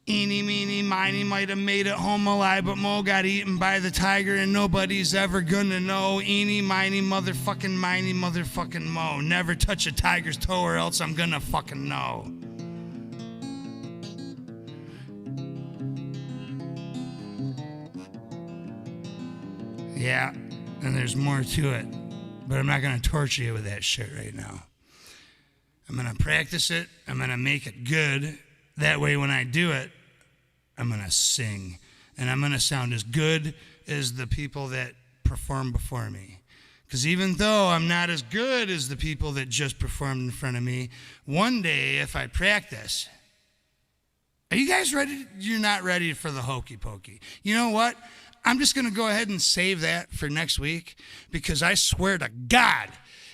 Eeny, meeny, miny, might have made it home alive, but Mo got eaten by the tiger and nobody's ever gonna know. Eeny, miny, motherfucking Mo. Never touch a tiger's toe or else I'm gonna fucking know. Yeah, and there's more to it, but I'm not gonna torture you with that shit right now. I'm gonna practice it, I'm gonna make it good. That way when I do it, I'm going to sing. And I'm going to sound as good as the people that perform before me. Because even though I'm not as good as the people that just performed in front of me, one day if I practice, are you guys ready? You're not ready for the hokey pokey. You know what? I'm just going to go ahead and save that for next week. Because I swear to God,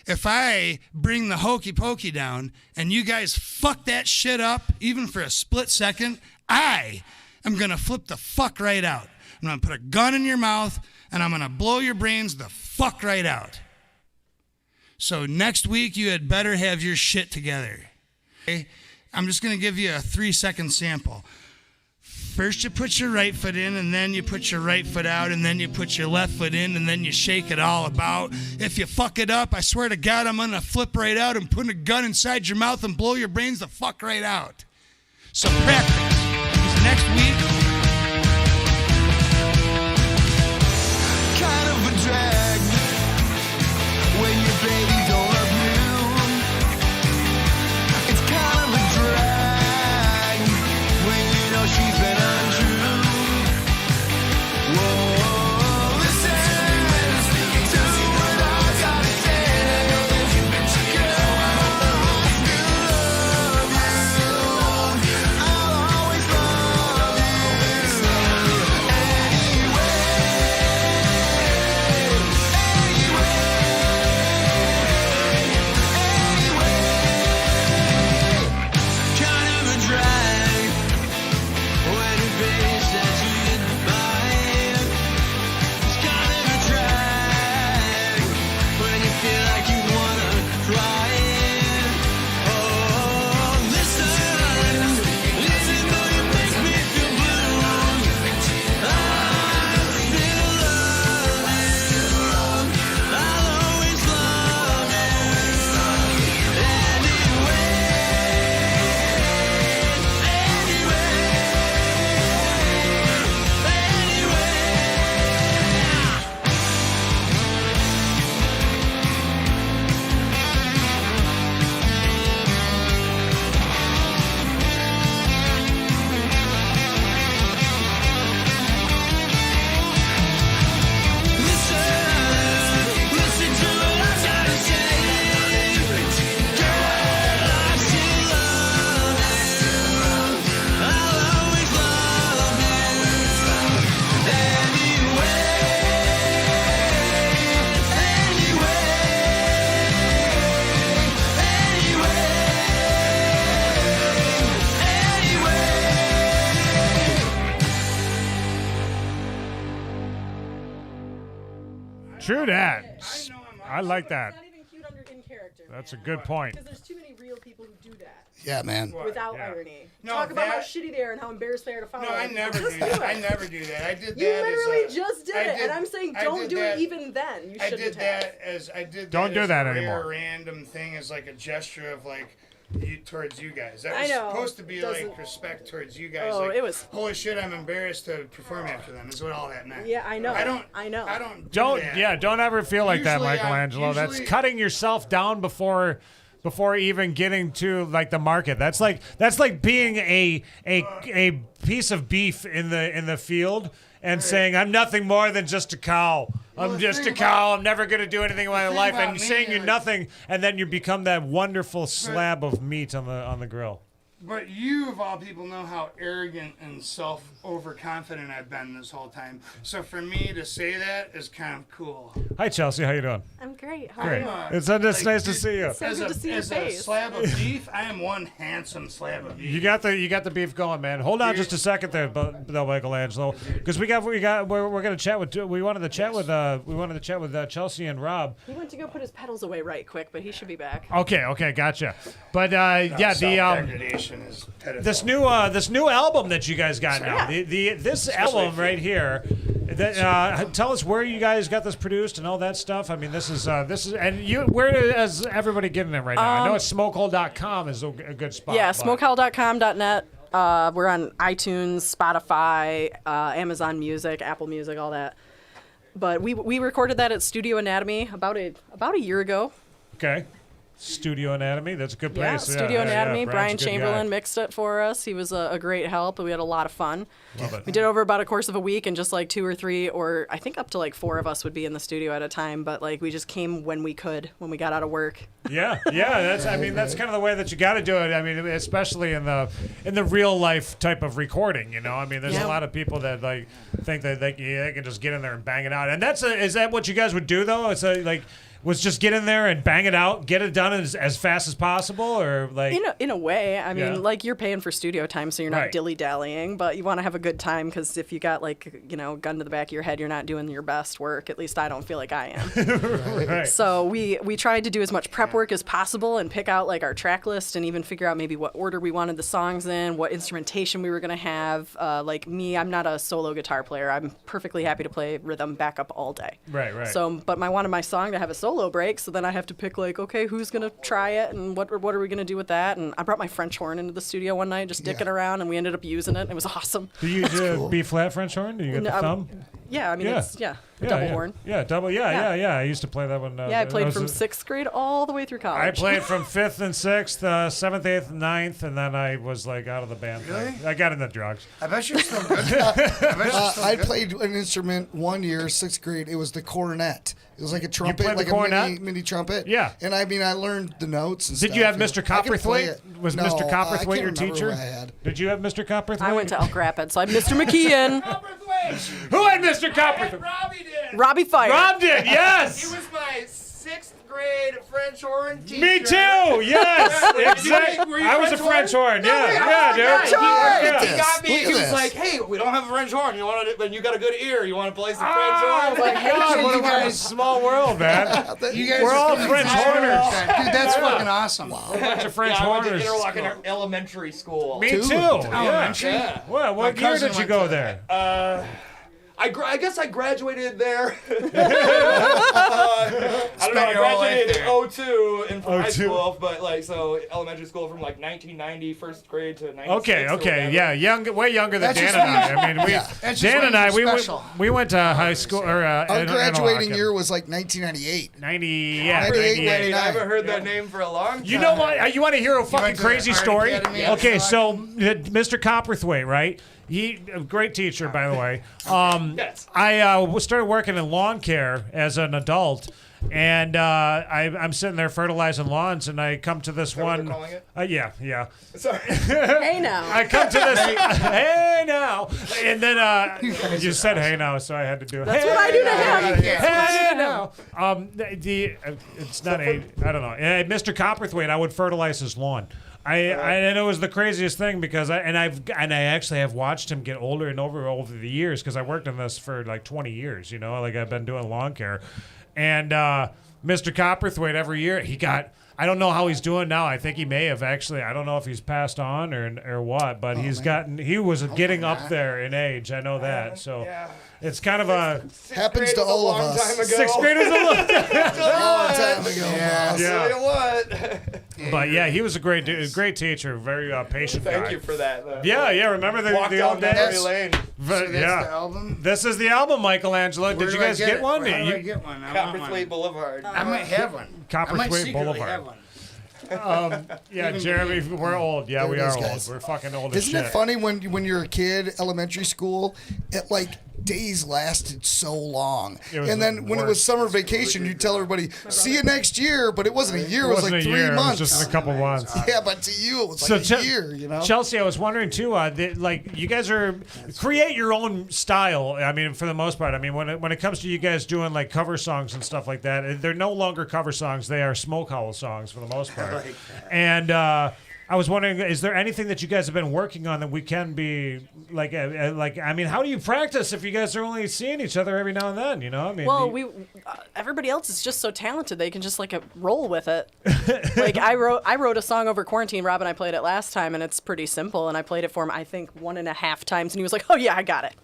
if I bring the hokey pokey down and you guys fuck that shit up, even for a split second, I am going to flip the fuck right out. I'm going to put a gun in your mouth and I'm going to blow your brains the fuck right out. So next week, you had better have your shit together. Okay? I'm just going to give you a 3-second sample. First you put your right foot in, and then you put your right foot out, and then you put your left foot in, and then you shake it all about. If you fuck it up, I swear to God, I'm going to flip right out and put a gun inside your mouth and blow your brains the fuck right out. So practice. Because next week... Kind of a drag when your baby don't love you. It's kind of a drag when you know she's been untrue. Whoa, listen to what I gotta say. Girl, I'll still love you. I'll always love you. Kind of a drag when your baby says you goodbye. It's kind of a drag when you feel like you wanna cry. Oh, listen, though you make me feel blue. I still love you. I'll always love you. Listen to what I gotta say. Girl, I still love you. I'll always love you. True that. I like that. It's not even cute under in character. That's a good point. Because there's too many real people who do that Yeah, man. without Yeah. irony. No, Talk about how that- shitty they are and how embarrassed they are to follow. No, I never Just do that. it. I never do that. I did You that literally as a, just did I it, did- and I'm saying I don't did do that- it even then. You I shouldn't did have. that as I did. Don't that do as that a rare anymore. Random thing as like a gesture of like towards you guys. That I was know. supposed to be Doesn't- like respect towards you guys. Oh, like, it was- holy shit, I'm embarrassed to perform after them. Is what all that meant. Yeah, I know. I don't. I know. I don't. Don't do that. yeah, don't ever feel like that, Usually, Michelangelo. That's usually- cutting yourself down before even getting to like the market. That's like being a piece of beef in the field and saying I'm nothing more than just a cow. Well, I'm the just a thing cow. I'm never gonna do anything in my thing life. about And me saying you're is- nothing, and then you become that wonderful slab of meat on the grill. But you, of all people, know how arrogant and overconfident I've been this whole time. So for me to say that is kind of cool. Hi, Chelsea. How you doing? I'm great. How Great. are you? It's nice to see you. So good to see your as a face. slab of beef, I am one handsome slab of beef. You got the beef going, man. Hold on just a second there, though, Michelangelo, because we're gonna chat with we wanted to chat with Chelsea and Rob. He went to go put his pedals away right quick, but he should be back. Okay, gotcha. But yeah, the Self-degradation is pitiful. this new album that you guys got now, this album right here. Tell us where you guys got this produced and all that stuff. I mean, this is and where is everybody getting it right now? I know it's smokehowl.com is a good spot. Yeah, but- smokehowl.com.net. We're on iTunes, Spotify, Amazon Music, Apple Music, all that. But we recorded that at Studio Anatomy about a year ago. Okay. Studio Anatomy, that's a good place. Yeah, Studio Anatomy. Brian's Brian a good guy. Chamberlain mixed it for us. He was a great help. We had a lot of fun. Love it. We did it over about a course of a week, and just like 2 or 3, or I think up to like 4 of us would be in the studio at a time. But like we just came when we could, when we got out of work. Yeah. That's kind of the way that you got to do it. I mean, especially in the real life type of recording. You know, I mean, there's Yeah. a lot of people that like think that they can just get in there and bang it out. And is that what you guys would do though? It's like was just get in there and bang it out, get it done as fast as possible, or like in a way. I mean, Yeah. like you're paying for studio time, so you're not Right. dilly-dallying, but you want to have a good time because if you got like, gun to the back of your head, you're not doing your best work. At least I don't feel like I am. right. So we tried to do as much prep work as possible and pick out like our track list and even figure out maybe what order we wanted the songs in, what instrumentation we were going to have. Like me, I'm not a solo guitar player. I'm perfectly happy to play rhythm backup all day. Right. So, but I wanted my song to have a solo break, so then I have to pick like, okay, who's gonna try it and what are we gonna do with that? And I brought my French horn into the studio one night, just dicking around, and we ended up using it. And it was awesome. Do you use B flat French horn? Do you get the thumb? Yeah, I mean Yeah. it's double horn. Yeah, double. Yeah. I used to play that one. Yeah, I played from was- 6th grade all the way through college. I played from 5th and 6th, 7th, 8th, and 9th, and then I was like out of the band. Really? I got into drugs. I bet you're still good. I I played an instrument one year, 6th grade. It was the cornet. It was like a trumpet, played the like a cornet? mini trumpet. Yeah. And I mean, I learned the notes and Did stuff. you have and Mr. I could play Copperthwaite? it. Was No, Mr. I Copperthwaite can't your remember teacher? what I had. Did you have Mr. Copperthwaite? I went to Elk Rapids, so I'm Mr. McKeon. Who had Mr. Copperthwaite? Robbie did. Robbie Fire. Rob did, yes! He was my 6th grade French horn teacher. Me too, yes! Exactly. Were you I was a French horn, yeah, dude. He this. got me. Look at He was this. like, "Hey, we don't have a French horn. You want to? But you got a good ear. You want to play some French Oh horn?" my God! What a small world, man. You guys We're are all fucking French horners. horners. Dude, that's fucking awesome. A bunch of French Yeah, I went to horners. Interlochen Elementary School. Me too. Elementary? Yeah. What My year cousin did you went go to- there? I guess I graduated there. I don't know. I Spent your whole life graduated there. in 02 and from high 02. school, but like so elementary school from like 1990, first grade to 96. Okay, or okay, whatever. yeah, way younger than That's Dan just and I. I mean, That's just Dan why and I, you're special. we went to high school or Our graduating Interlochen. year was like 1998. 90, 98, 98. I haven't heard that name for a long time. You know what? You want to hear a fucking went to the crazy Art story? Academy? Okay, Yes. so Mr. Copperthwaite, right? He a great teacher, by the way. Yes. I started working in lawn care as an adult, and I'm sitting there fertilizing lawns, and I come to this that what one. they're calling it? Yeah. Sorry. Hey now. I come to this. Hey now, and then you said hey now, so I had to do it. That's what I do to him. Hey now. It's not a. I don't know. Mr. Copperthwaite, I would fertilize his lawn. And it was the craziest thing because I actually have watched him get older and over the years because I worked in this for like 20 years, like I've been doing lawn care, and Mr. Copperthwaite every year he got. I don't know how he's doing now. I think he may have actually. I don't know if he's passed on or what, but he was getting up there in age. I know that. So it's kind of a Happens to all of us. 6th grade is a little. Long time ago. boss. Tell you what. But yeah, he was a great teacher, very patient guy. Thank you for that. Yeah. Remember Walk the down old memory days? lane. But, That's yeah. the album. This is the album, Michelangelo. Where Did you do I guys get it? one? How do I get one? I want one. Copperthwaite Boulevard. I might have one. I might Copperthwaite secretly Boulevard. have one. Yeah, Even Jeremy, we're old. Yeah, There we it are is, old. guys. We're fucking old as Isn't shit. it funny when you're a kid, elementary school, it like days lasted so long. It was And then when it was worse. summer vacation, you tell everybody, see you next year, but it wasn't a year, it was wasn't like a 3 year, months. It was just a couple months. Yeah, but to you it was So like a year, Chelsea, I was wondering too. Like you guys create your own style. I mean, for the most part. I mean, when it comes to you guys doing like cover songs and stuff like that, they're no longer cover songs. They are Smokehowl songs for the most part. And I was wondering, is there anything that you guys have been working on that we can be like? I mean, how do you practice if you guys are only seeing each other every now and then? I mean, Well, everybody else is just so talented they can just like roll with it. Like I wrote a song over quarantine. Rob and I played it last time, and it's pretty simple. And I played it for him, I think 1.5 times, and he was like, "Oh yeah, I got it."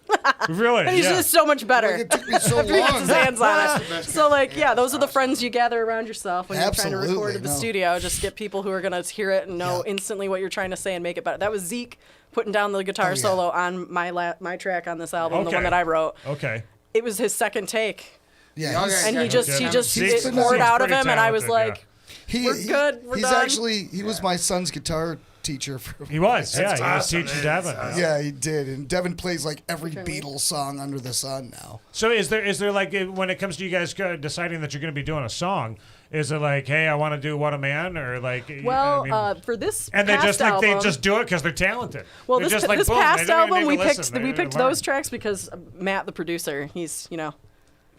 Really? And he's just so much better. Like, it took me so after he gets long. his hands on it. So like, yeah, those are the friends you gather around yourself when you're trying to record Absolutely, at the no. studio. Just get people who are gonna hear it and know instantly what you're trying to say and make it better. That was Zeke putting down the guitar solo on my track on this album, the Okay. one that I wrote. Okay. It was his second take. Yeah, And he just Zeke's it poured out of pretty him, and I was talented, like, we're good, we're he's done. actually he was my son's guitar teacher. He was, That's he was awesome, teaching man. Devin. Yeah, he did. And Devin plays like every Beatles song under the sun now. So is there like when it comes to you guys deciding that you're going to be doing a song, is it like, hey, I want to do What a Man, or like? Well, I mean, for this and they past just like album, they just do it because they're talented. well, They're this just like, this boom, past they don't even album need to listen. They we don't picked even learn. those tracks because Matt, the producer, he's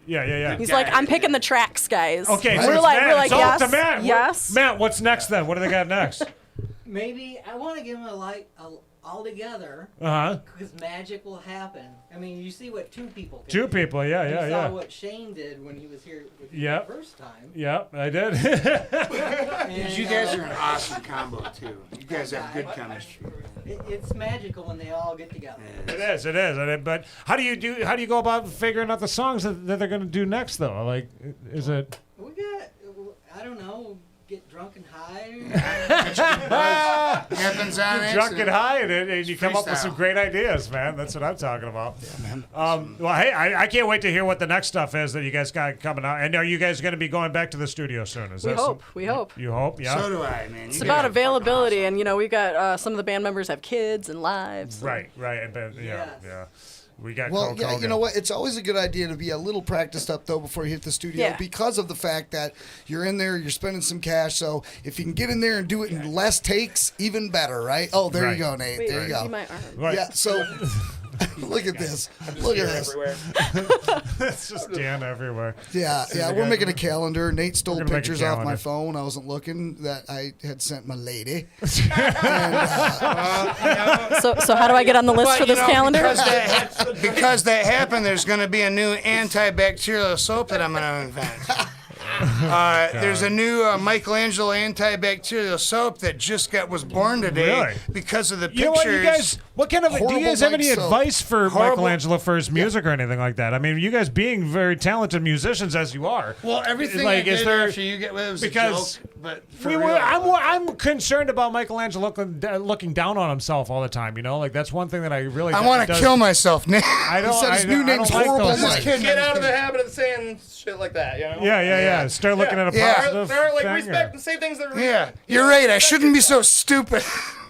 Yeah. He's like, I'm picking the tracks, guys. Okay, we're like, it's yes, Matt. yes. Matt, what's next then? What do they got next? Maybe I want to give him all together. Because magic will happen. I mean, you see what two people can Two do. people, You yeah. saw what Shane did when he was here with you the first time. Yep, I did. And, You guys are an awesome combo too. You guys have good chemistry. It's magical when they all get together. It is. But how do you go about figuring out the songs that they're going to do next though? Like, is it? We got, I don't know, get drunk and high. Happens on Drunk and high, and you come up with Freestyle. some great ideas, man. That's what I'm talking about. Yeah, man. Well, hey, I can't wait to hear what the next stuff is that you guys got coming out. And are you guys going to be going back to the studio soon? We hope. You hope, yeah. So do I, man. It's about availability, and we've got some of the band members have kids and lives. Right, and yeah. We got Well, Coke yeah, Hogan. you know what? It's always a good idea to be a little practiced up, though, before you hit the studio Yeah. because of the fact that you're in there, you're spending some cash. So if you can get in there and do it in less takes, even better, right? Oh, there you go, Nate. Wait, there you go. see my arm. Right. Yeah, so look at this. Look at this. It's just Dan everywhere. Yeah, we're making a calendar. Nate stole gonna make a pictures off my calendar. phone. I wasn't looking that I had sent my lady. So how do I get on the list for this calendar? Because that happened, there's going to be a new antibacterial soap that I'm going to invent. There's a new Michelangelo antibacterial soap that just was born today Really? because of the You know pictures. what, you guys? What kind of? Do you Horrible guys have any Mike soap. advice for Horrible- Michelangelo for his music or anything like that? I mean, you guys being very talented musicians as you are. Well, everything Like, I is did there- after you get was because a joke, but for we real. were. I'm concerned about Michelangelo looking down on himself all the time. Like that's one thing that I really. I want to kill myself, Nick. I don't. He said his I- new I name's don't like Horrible those Mike. things. Get out of the habit of saying shit like that, you know? Yeah. Start looking at a Yeah. positive Start, like, thing, respect or- and say things that Yeah, you're right. I shouldn't be so stupid.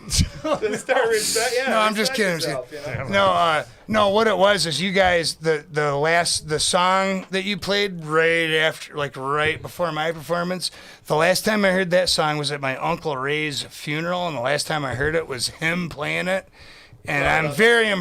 Start respect, yeah. No, I'm just respect kidding. yourself, you know? No. What it was is you guys the song that you played right before my performance. The last time I heard that song was at my Uncle Ray's funeral, and the last time I heard it was him playing it. And I'm very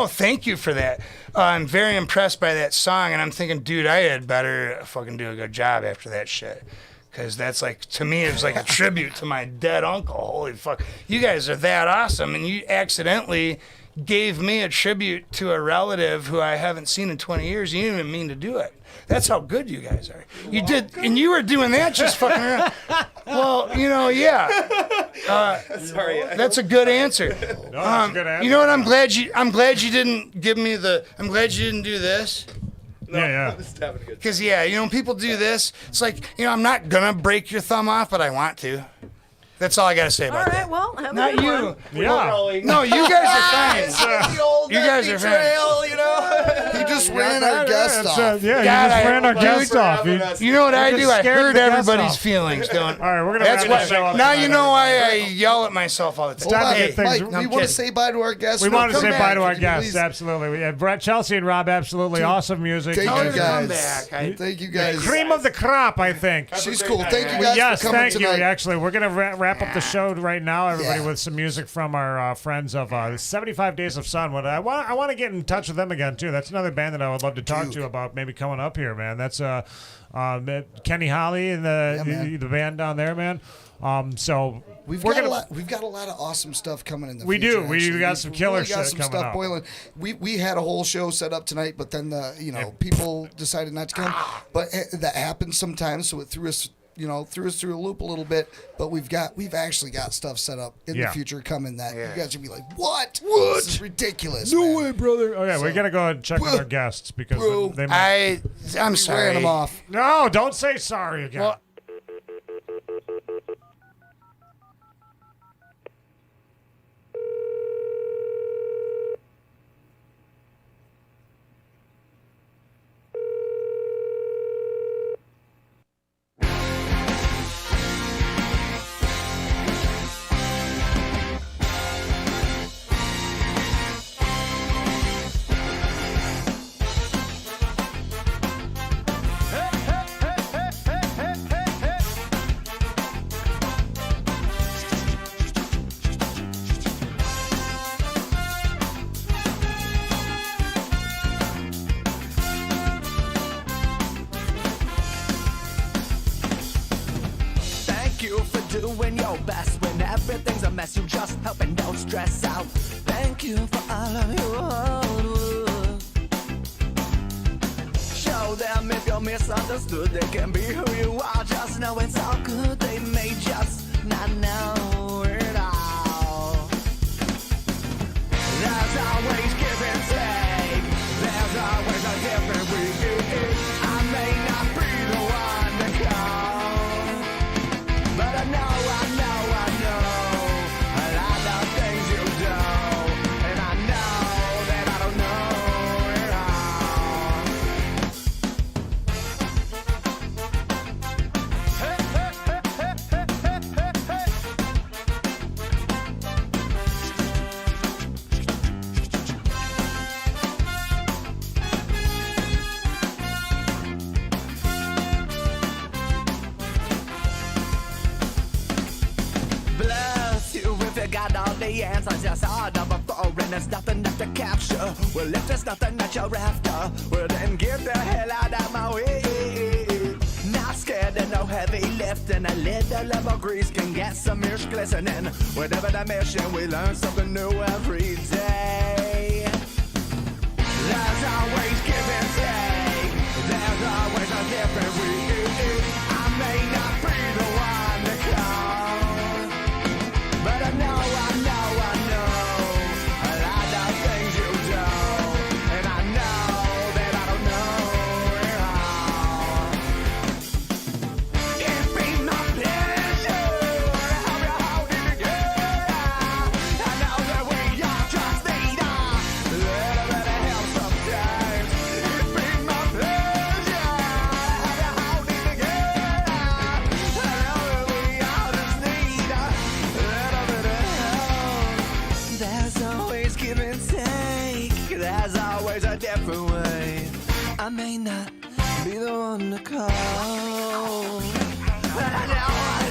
thank you for that. I'm very impressed by that song, and I'm thinking, dude, I had better fucking do a good job after that shit. Because that's like, to me, it was like a tribute to my dead uncle. Holy fuck. You guys are that awesome. And you accidentally gave me a tribute to a relative who I haven't seen in 20 years. You didn't even mean to do it. That's how good you guys are. You did, and you were doing that just fucking around. Well, yeah. Sorry. That's a good answer. No, that's a good answer. You know what? I'm glad you didn't give me I'm glad you didn't do this. Yeah. Just having a good Because, people do this. It's like, I'm not going to break your thumb off, but I want to. That's all I got to say All about right, that. well, have a Not good you. one. Yeah. No, you guys are fine. You guys are fine. you know? He just ran our guest off. Yeah, you God, just ran our dude, guest off. You know what I just do? I scared hurt the guests everybody's off. feelings, don't All right, we're gonna That's wrap why. the show up Now tonight. you know why I yell at myself all the time. Hold on, Hey, Mike, things- we I'm want to kidding. say bye to our guests. We No, want to come say back. bye to our Could you guests. please? Absolutely. Yeah, Brett, Chelsea, and Rob, absolutely awesome music. Thank you Come guys. back. Thank you guys. Cream of the crop, I think. She's cool. Thank you guys Yes, for coming thank you. tonight. Actually, we're gonna wrap up the show right now, everybody, Yeah. with some music from our friends of 75 Days of Sun. I want to get in touch with them again too. That's another band that I would love to talk to about maybe coming up here, man. That's Kenny Holly and the band down there, man. So We've we're got gonna. a lot of awesome stuff coming in the We future. do. We actually. got some killer really got shit some coming stuff up. boiling. We had a whole show set up tonight, but then people decided not to come. But that happens sometimes, so it threw us through a loop a little bit. But we've actually got stuff set up in the future coming that you guys will be like, what? This is ridiculous. No man. way, brother. Oh yeah, we gotta go and check with our guests because they might. I'm We sorry. ran them off. No, don't say sorry again. Well, know best. When everything's a mess, you just help and don't stress out. Thank you for all of your hard work. Show them if you're misunderstood, they can be who you are. Just know it's all good. They may just not know it all. There's always give and take. There's always a different review. I may not be the one to call, but I know a lot of things you do, and I know that I don't know it all. Hey, hey, hey, hey, hey, hey, hey, bless you if you got all the answers. You saw them before and there's nothing left to capture. Well, if there's nothing that you're after, well then get the hell out of my way. Not scared of no heavy lifting. A little level grease can get some ears glistening. Whatever the mission, we learn something new every day. There's always give and take. There's always a different read. I may not be the one to call, but I know a lot of things you do, and I know that I don't know it all. It'd be my pleasure to have you holding together. I know that we all just need a little bit of help sometimes. It'd be my pleasure to have you holding together. I know that we all just need a little bit of help. There's always give and take. There's always a different way. I may not be the one to call, but I know